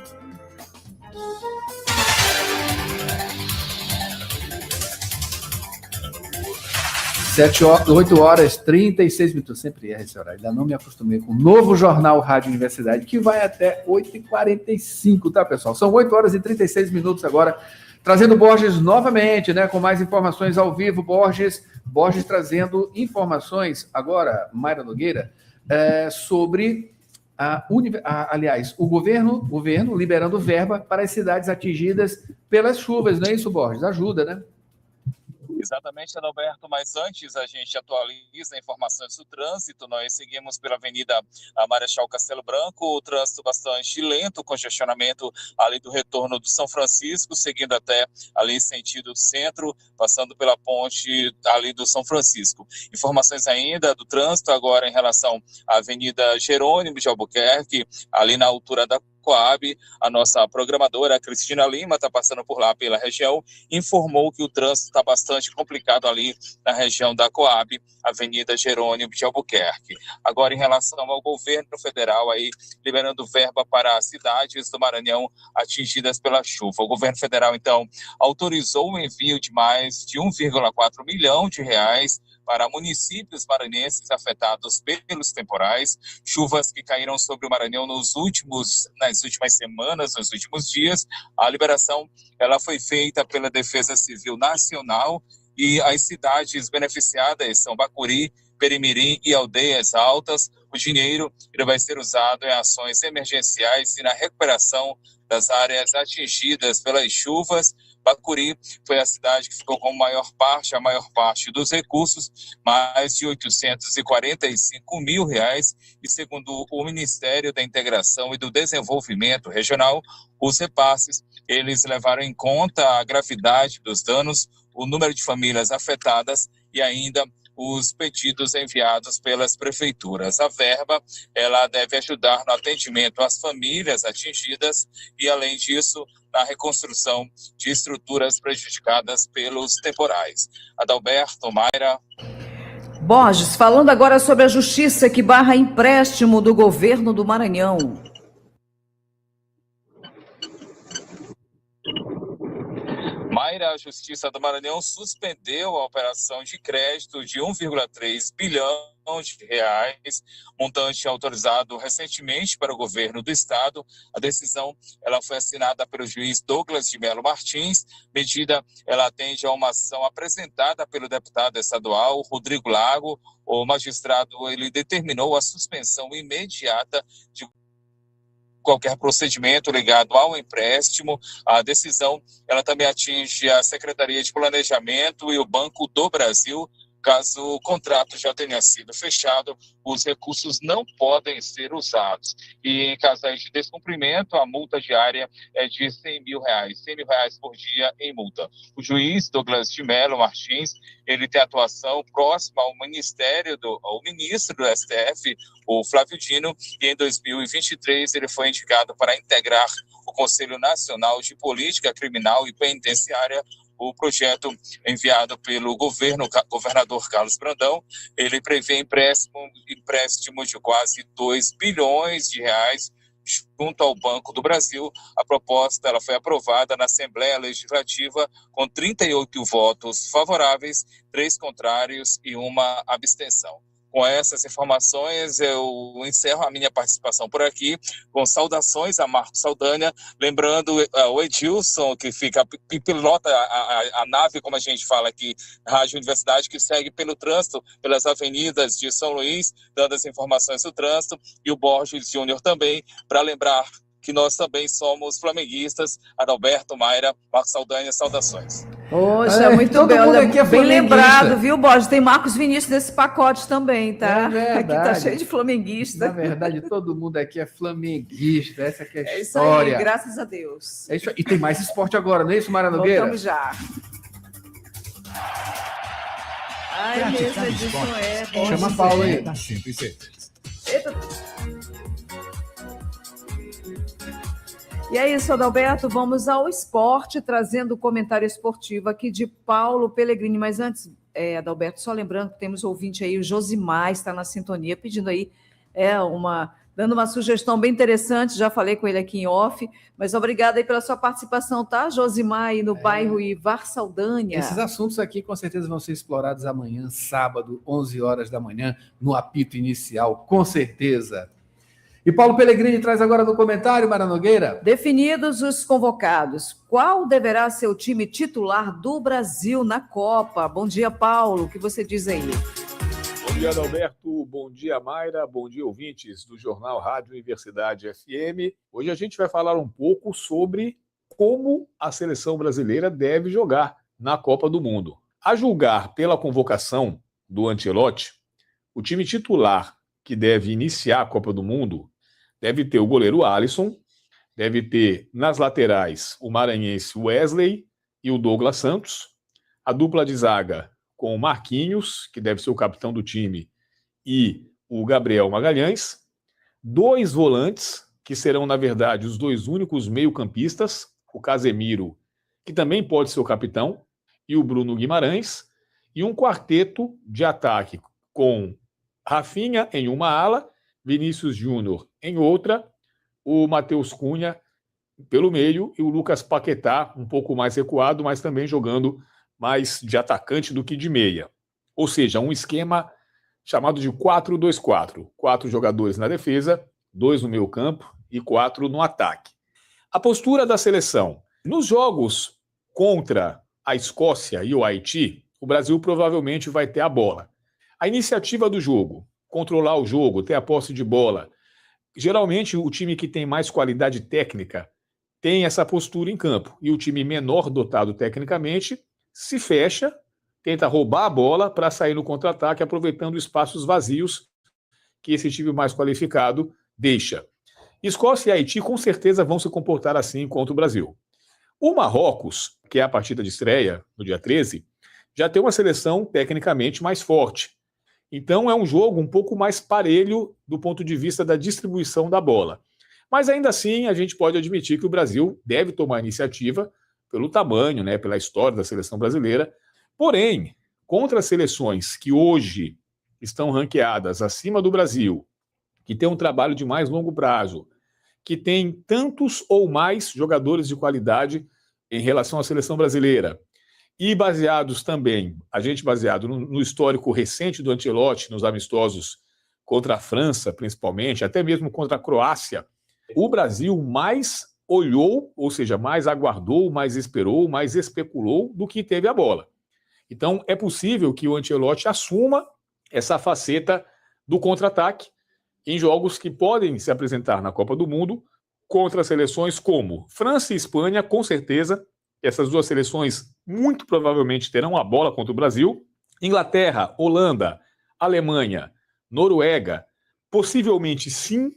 8 horas 36 minutos. Sempre erro esse horário. Ainda não me acostumei com o novo Jornal Rádio Universidade, que vai até 8h45, tá, pessoal? São 8 horas e 36 minutos agora. Trazendo Borges novamente, né? Com mais informações ao vivo. Borges trazendo informações agora, Mayra Nogueira, sobre o governo liberando verba para as cidades atingidas pelas chuvas, não é isso, Borges? Ajuda, né? Exatamente, Adalberto, mas antes a gente atualiza informações do trânsito. Nós seguimos pela Avenida Marechal Castelo Branco, o trânsito bastante lento, congestionamento ali do retorno do São Francisco, seguindo até ali sentido centro, passando pela ponte ali do São Francisco. Informações ainda do trânsito agora em relação à Avenida Jerônimo de Albuquerque, ali na altura da Coab. A nossa programadora Cristina Lima está passando por lá pela região, informou que o trânsito está bastante complicado ali na região da Coab, Avenida Jerônimo de Albuquerque. Agora, em relação ao governo federal, aí liberando verba para as cidades do Maranhão atingidas pela chuva. O governo federal, então, autorizou o envio de mais de 1,4 milhão de reais para municípios maranhenses afetados pelos temporais, chuvas que caíram sobre o Maranhão nas últimas semanas, nos últimos dias. A liberação ela foi feita pela Defesa Civil Nacional e as cidades beneficiadas são Bacuri, Perimirim e Aldeias Altas. O dinheiro ele vai ser usado em ações emergenciais e na recuperação das áreas atingidas pelas chuvas. Bacuri foi a cidade que ficou com a maior parte dos recursos, mais de R$845 mil, e segundo o Ministério da Integração e do Desenvolvimento Regional, os repasses, eles levaram em conta a gravidade dos danos, o número de famílias afetadas e ainda os pedidos enviados pelas prefeituras. A verba, ela deve ajudar no atendimento às famílias atingidas e, além disso, na reconstrução de estruturas prejudicadas pelos temporais. Adalberto, Mayra. Borges, falando agora sobre a justiça que barra empréstimo do governo do Maranhão. Mayra, a Justiça do Maranhão suspendeu a operação de crédito de 1,3 bilhão de reais, montante autorizado recentemente para o governo do estado. A decisão ela foi assinada pelo juiz Douglas de Melo Martins. Medida ela atende a uma ação apresentada pelo deputado estadual Rodrigo Lago. O magistrado ele determinou a suspensão imediata de qualquer procedimento ligado ao empréstimo. A decisão ela também atinge a Secretaria de Planejamento e o Banco do Brasil. Caso o contrato já tenha sido fechado, os recursos não podem ser usados. E em caso de descumprimento, a multa diária é de R$100 mil, R$100 mil por dia em multa. O juiz Douglas de Melo Martins, ele tem atuação próxima ao ministro do STF, o Flávio Dino, e em 2023 ele foi indicado para integrar o Conselho Nacional de Política Criminal e Penitenciária. O projeto enviado pelo governador Carlos Brandão, ele prevê empréstimo de quase R$2 bilhões junto ao Banco do Brasil. A proposta ela foi aprovada na Assembleia Legislativa com 38 votos favoráveis, 3 contrários e 1 abstenção. Com essas informações, eu encerro a minha participação por aqui, com saudações a Marcos Saldanha, lembrando o Edilson, que pilota a nave, como a gente fala aqui, na Rádio Universidade, que segue pelo trânsito, pelas avenidas de São Luís, dando as informações do trânsito, e o Borges Júnior também, para lembrar que nós também somos flamenguistas. Adalberto, Mayra, Marcos Saldanha, saudações. Poxa, muito bem, olha, bem lembrado, viu, Borges? Tem Marcos Vinícius nesse pacote também, tá? É aqui tá cheio de flamenguista. Na verdade, todo mundo aqui é flamenguista, essa que é a É isso história. aí, graças a Deus. É isso aí. E tem mais esporte agora, não é isso, Mara Nogueira? Voltamos já. Ai, mesmo, Edilson, Chama a Paula aí. Da 106. Eita. E é isso, Adalberto, vamos ao esporte, trazendo o comentário esportivo aqui de Paulo Pellegrini. Mas antes, Adalberto, só lembrando que temos ouvinte aí, o Josimar está na sintonia, pedindo aí dando uma sugestão bem interessante, já falei com ele aqui em off, mas obrigada aí pela sua participação, tá, Josimar, aí no bairro Ivar Saldanha. Esses assuntos aqui com certeza vão ser explorados amanhã, sábado, 11 horas da manhã, no apito inicial, com certeza. E Paulo Pellegrini traz agora no comentário, Mara Nogueira. Definidos os convocados, qual deverá ser o time titular do Brasil na Copa? Bom dia, Paulo, o que você diz aí? Bom dia, Adalberto. Bom dia, Mayra. Bom dia, ouvintes do Jornal Rádio Universidade FM. Hoje a gente vai falar um pouco sobre como a seleção brasileira deve jogar na Copa do Mundo. A julgar pela convocação do Ancelotti, o time titular que deve iniciar a Copa do Mundo deve ter o goleiro Alisson, deve ter nas laterais o maranhense Wesley e o Douglas Santos, a dupla de zaga com o Marquinhos, que deve ser o capitão do time, e o Gabriel Magalhães, 2 volantes, que serão, na verdade, os 2 únicos meio-campistas, o Casemiro, que também pode ser o capitão, e o Bruno Guimarães, e um quarteto de ataque com Rafinha em uma ala, Vinícius Júnior em outra, o Matheus Cunha pelo meio e o Lucas Paquetá um pouco mais recuado, mas também jogando mais de atacante do que de meia. Ou seja, um esquema chamado de 4-2-4. 4 jogadores na defesa, 2 no meio campo e 4 no ataque. A postura da seleção. Nos jogos contra a Escócia e o Haiti, o Brasil provavelmente vai ter a bola. A iniciativa do jogo, controlar o jogo, ter a posse de bola. Geralmente, o time que tem mais qualidade técnica tem essa postura em campo. E o time menor dotado tecnicamente se fecha, tenta roubar a bola para sair no contra-ataque, aproveitando espaços vazios que esse time mais qualificado deixa. Escócia e Haiti com certeza vão se comportar assim contra o Brasil. O Marrocos, que é a partida de estreia no dia 13, já tem uma seleção tecnicamente mais forte. Então é um jogo um pouco mais parelho do ponto de vista da distribuição da bola. Mas ainda assim a gente pode admitir que o Brasil deve tomar iniciativa pelo tamanho, pela história da seleção brasileira. Porém, contra as seleções que hoje estão ranqueadas acima do Brasil, que tem um trabalho de mais longo prazo, que tem tantos ou mais jogadores de qualidade em relação à seleção brasileira, E baseados também, baseado no histórico recente do Ancelotti, nos amistosos contra a França, principalmente, até mesmo contra a Croácia, o Brasil mais olhou, ou seja, mais aguardou, mais esperou, mais especulou do que teve a bola. Então, é possível que o Ancelotti assuma essa faceta do contra-ataque em jogos que podem se apresentar na Copa do Mundo contra seleções como França e Espanha, com certeza. Essas duas seleções muito provavelmente terão a bola contra o Brasil. Inglaterra, Holanda, Alemanha, Noruega, possivelmente sim,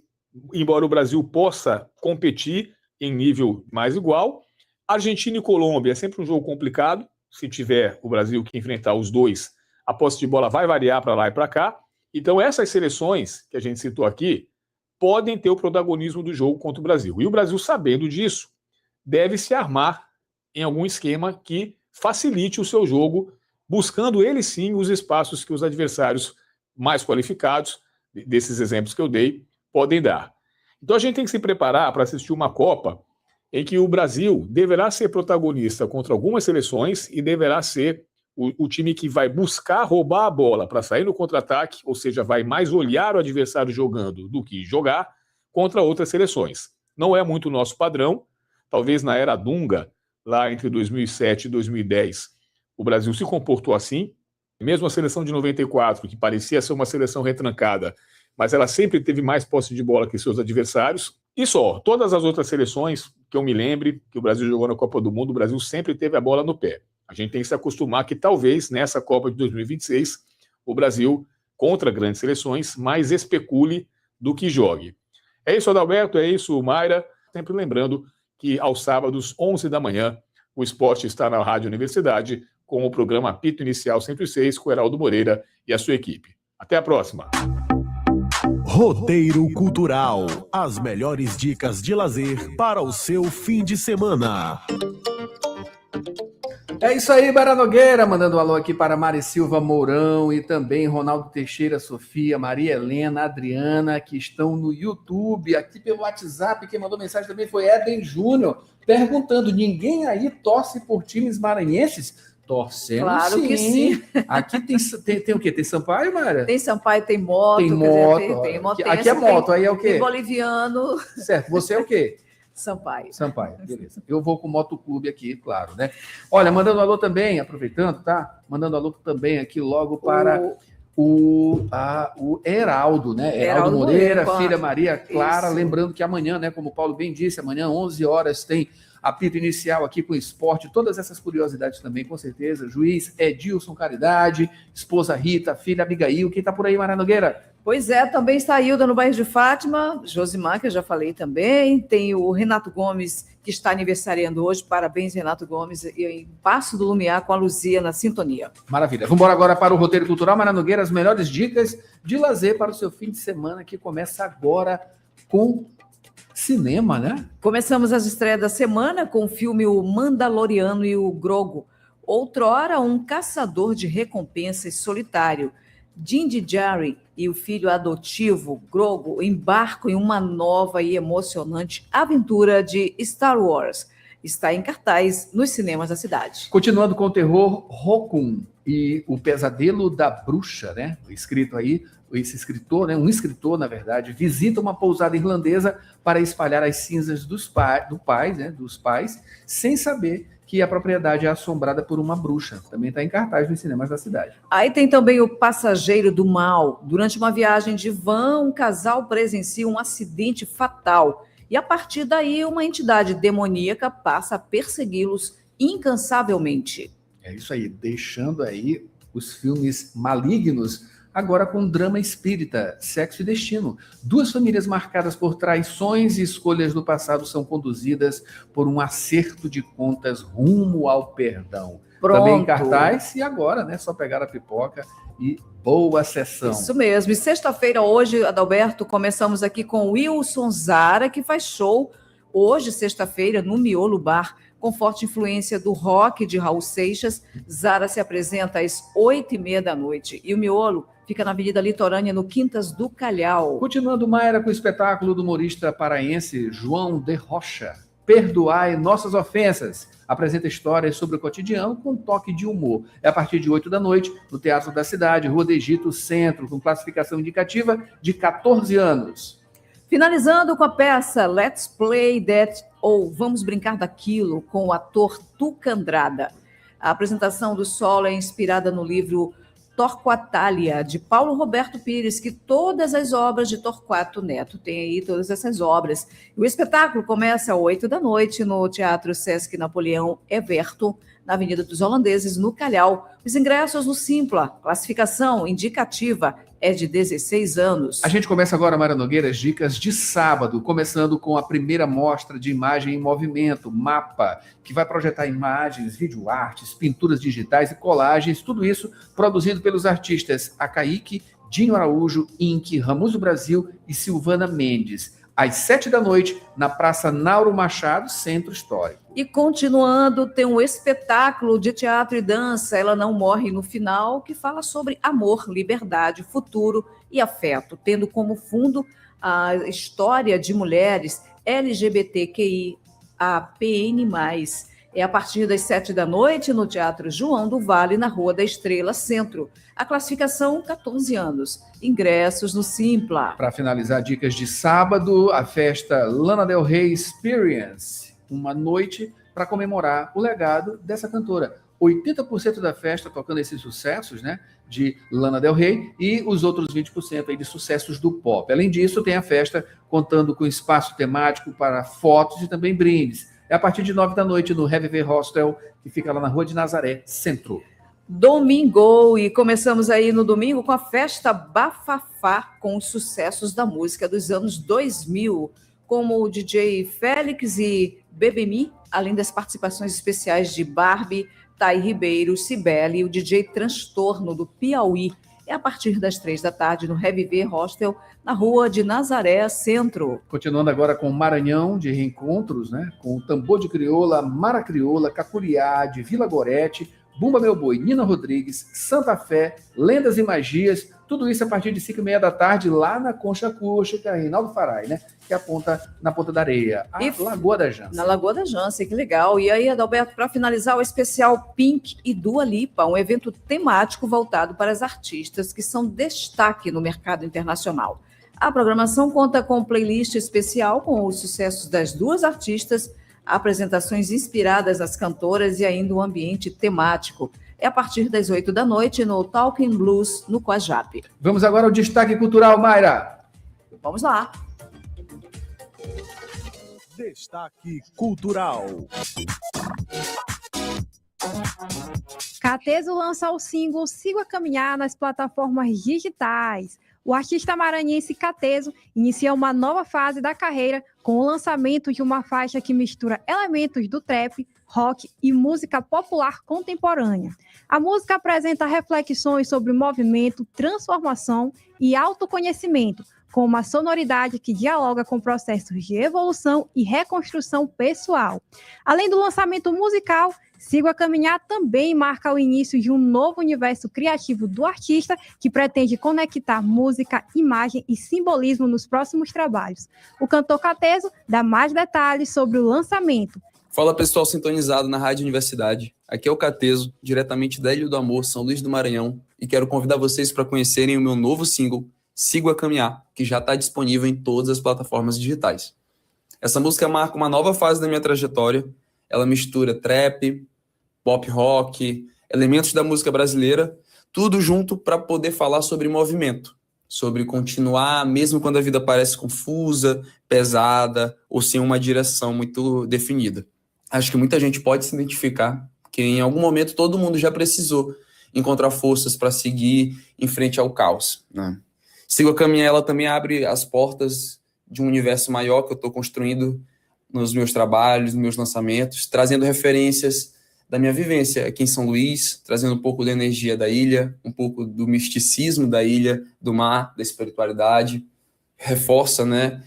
embora o Brasil possa competir em nível mais igual. Argentina e Colômbia é sempre um jogo complicado. Se tiver o Brasil que enfrentar os dois, a posse de bola vai variar para lá e para cá. Então essas seleções que a gente citou aqui podem ter o protagonismo do jogo contra o Brasil. E o Brasil, sabendo disso, deve se armar em algum esquema que facilite o seu jogo, buscando ele sim os espaços que os adversários mais qualificados, desses exemplos que eu dei, podem dar. Então a gente tem que se preparar para assistir uma Copa em que o Brasil deverá ser protagonista contra algumas seleções e deverá ser o time que vai buscar roubar a bola para sair no contra-ataque, ou seja, vai mais olhar o adversário jogando do que jogar contra outras seleções. Não é muito o nosso padrão. Talvez na era Dunga, lá entre 2007 e 2010, o Brasil se comportou assim. Mesmo a seleção de 94, que parecia ser uma seleção retrancada, mas ela sempre teve mais posse de bola que seus adversários. E só, todas as outras seleções que eu me lembre, que o Brasil jogou na Copa do Mundo, o Brasil sempre teve a bola no pé. A gente tem que se acostumar que talvez nessa Copa de 2026 o Brasil, contra grandes seleções, mais especule do que jogue. É isso, Adalberto, é isso, Mayra. Sempre lembrando que aos sábados, 11 da manhã, o esporte está na Rádio Universidade com o programa Apito Inicial 106 com Heraldo Moreira e a sua equipe. Até a próxima. Roteiro Cultural. As melhores dicas de lazer para o seu fim de semana. É isso aí, Bara Nogueira, mandando um alô aqui para Mari Silva Mourão e também Ronaldo Teixeira, Sofia, Maria Helena, Adriana, que estão no YouTube, aqui pelo WhatsApp. Quem mandou mensagem também foi Eden Júnior, perguntando: ninguém aí torce por times maranhenses? Torcemos, claro sim. Que sim. Aqui tem o quê? Tem Sampaio, Mara? Tem Sampaio, tem moto. Tem moto. Tem moto. Aqui é moto, aí é o quê? Tem boliviano. Certo, você é o quê? Sampaio, beleza. Eu vou com o Motoclube aqui, claro, né? Olha, mandando alô também, aproveitando, tá? Mandando alô também aqui logo para o Heraldo, né? Heraldo Moreira, filha Maria Clara. Isso. Lembrando que amanhã, né, como o Paulo bem disse, amanhã, 11 horas, tem apito inicial aqui com esporte, todas essas curiosidades também, com certeza. Juiz Edilson Caridade, esposa Rita, filha Abigail. Quem tá por aí, Mara Nogueira? Pois é, também está a Hilda no bairro de Fátima, Josimar, que eu já falei também, tem o Renato Gomes, que está aniversariando hoje, parabéns, Renato Gomes, e em Passo do Lumiar com a Luzia na sintonia. Maravilha, vamos embora agora para o Roteiro Cultural, Mara Nogueira, as melhores dicas de lazer para o seu fim de semana, que começa agora com cinema, né? Começamos as estreias da semana com o filme O Mandaloriano e o Grogu, outrora um caçador de recompensas solitário. Din Djarin e o filho adotivo, Grogu, embarcam em uma nova e emocionante aventura de Star Wars. Está em cartaz nos cinemas da cidade. Continuando com o terror, Rokun e o Pesadelo da Bruxa, né? Escrito aí, esse escritor, né? Um escritor, na verdade, visita uma pousada irlandesa para espalhar as cinzas dos pais, sem saber que a propriedade é assombrada por uma bruxa. Também está em cartaz nos cinemas da cidade. Aí tem também O Passageiro do Mal. Durante uma viagem de van, um casal presencia um acidente fatal. E a partir daí, uma entidade demoníaca passa a persegui-los incansavelmente. É isso aí, deixando aí os filmes malignos, agora com drama espírita, Sexo e Destino. Duas famílias marcadas por traições e escolhas do passado são conduzidas por um acerto de contas rumo ao perdão. Pronto. Também em cartaz, e agora, né, só pegar a pipoca e boa sessão. Isso mesmo. E sexta-feira, hoje, Adalberto, começamos aqui com Wilson Zara, que faz show hoje, sexta-feira, no Miolo Bar, com forte influência do rock de Raul Seixas. Zara se apresenta às 8h30 da noite. E o Miolo fica na Avenida Litorânea, no Quintas do Calhau. Continuando, Mayra, com o espetáculo do humorista paraense João de Rocha. Perdoai Nossas Ofensas. Apresenta histórias sobre o cotidiano com um toque de humor. É a partir de 8 da noite, no Teatro da Cidade, Rua do Egito, Centro, com classificação indicativa de 14 anos. Finalizando com a peça Let's Play That, ou Vamos Brincar Daquilo, com o ator Tuca Andrada. A apresentação do solo é inspirada no livro Torquatália, de Paulo Roberto Pires, que todas as obras de Torquato Neto tem aí todas essas obras. O espetáculo começa às 8 da noite no Teatro Sesc Napoleão Everton, na Avenida dos Holandeses, no Calhau. Os ingressos no Simpla, classificação indicativa é de 16 anos. A gente começa agora, Mayra Nogueira, as dicas de sábado, começando com a primeira mostra de imagem em movimento, MAPA, que vai projetar imagens, videoartes, pinturas digitais e colagens, tudo isso produzido pelos artistas Acaíque, Dinho Araújo, Inc, Ramos do Brasil e Silvana Mendes. Às 7 da noite, na Praça Nauro Machado, Centro Histórico. E continuando, tem um espetáculo de teatro e dança, Ela Não Morre no Final, que fala sobre amor, liberdade, futuro e afeto, tendo como fundo a história de mulheres LGBTQIAPN+. É a partir das 7 da noite no Teatro João do Vale, na Rua da Estrela, Centro. A classificação, 14 anos. Ingressos no Simpla. Para finalizar, dicas de sábado, a festa Lana Del Rey Experience. Uma noite para comemorar o legado dessa cantora. 80% da festa tocando esses sucessos, né, de Lana Del Rey e os outros 20% aí de sucessos do pop. Além disso, tem a festa contando com espaço temático para fotos e também brindes. É a partir de 9 da noite no Heavy Hostel, que fica lá na Rua de Nazaré, Centro. Domingo, e começamos aí no domingo com a festa Bafafá, com os sucessos da música dos anos 2000, como o DJ Félix e Bebemi, além das participações especiais de Barbie, Thay Ribeiro, Cibele e o DJ Transtorno do Piauí. É a partir das 3 da tarde no Heavy Hostel, na Rua de Nazaré, Centro. Continuando agora com Maranhão de reencontros, né? Com o Tambor de Crioula, Mara Crioula, Cacuriá, de Vila Gorete, Bumba Meu Boi, Nina Rodrigues, Santa Fé, Lendas e Magias, tudo isso a partir de 5h30 da tarde, lá na Concha Acústica, Reinaldo Farai, né? Que aponta na Ponta da Areia, a Lagoa da Jança. Na Lagoa da Jança, que legal. E aí, Adalberto, para finalizar, o especial Pink e Dua Lipa, um evento temático voltado para as artistas que são destaque no mercado internacional. A programação conta com playlist especial com os sucessos das duas artistas, apresentações inspiradas nas cantoras e ainda um ambiente temático. É a partir das 8 da noite no Talking Blues, no Coajape. Vamos agora ao destaque cultural, Mayra. Vamos lá. Destaque cultural. Catezo lança o single Sigo a Caminhar nas plataformas digitais. O artista maranhense Catezo inicia uma nova fase da carreira com o lançamento de uma faixa que mistura elementos do trap, rock e música popular contemporânea. A música apresenta reflexões sobre movimento, transformação e autoconhecimento, com uma sonoridade que dialoga com processos de evolução e reconstrução pessoal. Além do lançamento musical, Sigo a Caminhar também marca o início de um novo universo criativo do artista que pretende conectar música, imagem e simbolismo nos próximos trabalhos. O cantor Catezo dá mais detalhes sobre o lançamento. Fala pessoal sintonizado na Rádio Universidade. Aqui é o Catezo, diretamente da Ilha do Amor, São Luís do Maranhão, e quero convidar vocês para conhecerem o meu novo single, Sigo a Caminhar, que já está disponível em todas as plataformas digitais. Essa música marca uma nova fase da minha trajetória. Ela mistura trap, pop rock, elementos da música brasileira, tudo junto para poder falar sobre movimento, sobre continuar mesmo quando a vida parece confusa, pesada ou sem uma direção muito definida. Acho que muita gente pode se identificar, que em algum momento todo mundo já precisou encontrar forças para seguir em frente ao caos, né? Sigo a Caminhar, ela também abre as portas de um universo maior que eu estou construindo nos meus trabalhos, nos meus lançamentos, trazendo referências da minha vivência aqui em São Luís, trazendo um pouco da energia da ilha, um pouco do misticismo da ilha, do mar, da espiritualidade, reforça, né,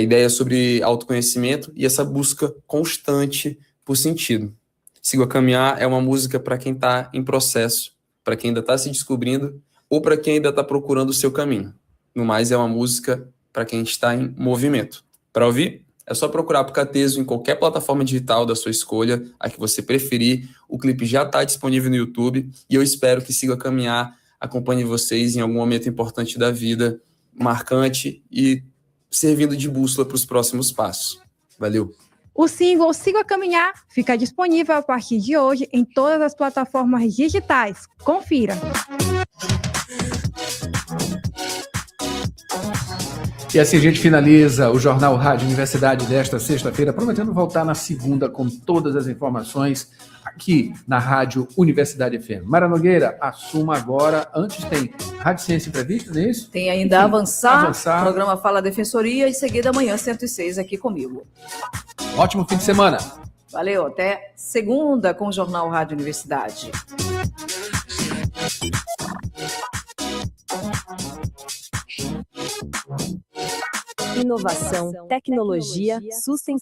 ideias sobre autoconhecimento e essa busca constante por sentido. Sigo a Caminhar é uma música para quem está em processo, para quem ainda está se descobrindo ou para quem ainda está procurando o seu caminho. No mais, é uma música para quem está em movimento. Para ouvir, É só procurar por Catezo em qualquer plataforma digital da sua escolha, a que você preferir. O clipe já está disponível no YouTube e eu espero que Siga a Caminhar acompanhe vocês em algum momento importante da vida, marcante e servindo de bússola para os próximos passos. Valeu! O single Siga a Caminhar fica disponível a partir de hoje em todas as plataformas digitais. Confira! E assim a gente finaliza o Jornal Rádio Universidade desta sexta-feira, prometendo voltar na segunda com todas as informações aqui na Rádio Universidade FM. Mayra Nogueira, assuma agora. Antes tem Rádio Ciência Imprevista, não é isso? Tem ainda Avançar. O programa Fala Defensoria e seguida amanhã 106 aqui comigo. Ótimo fim de semana. Valeu, até segunda com o Jornal Rádio Universidade. Inovação, tecnologia, sustentabilidade.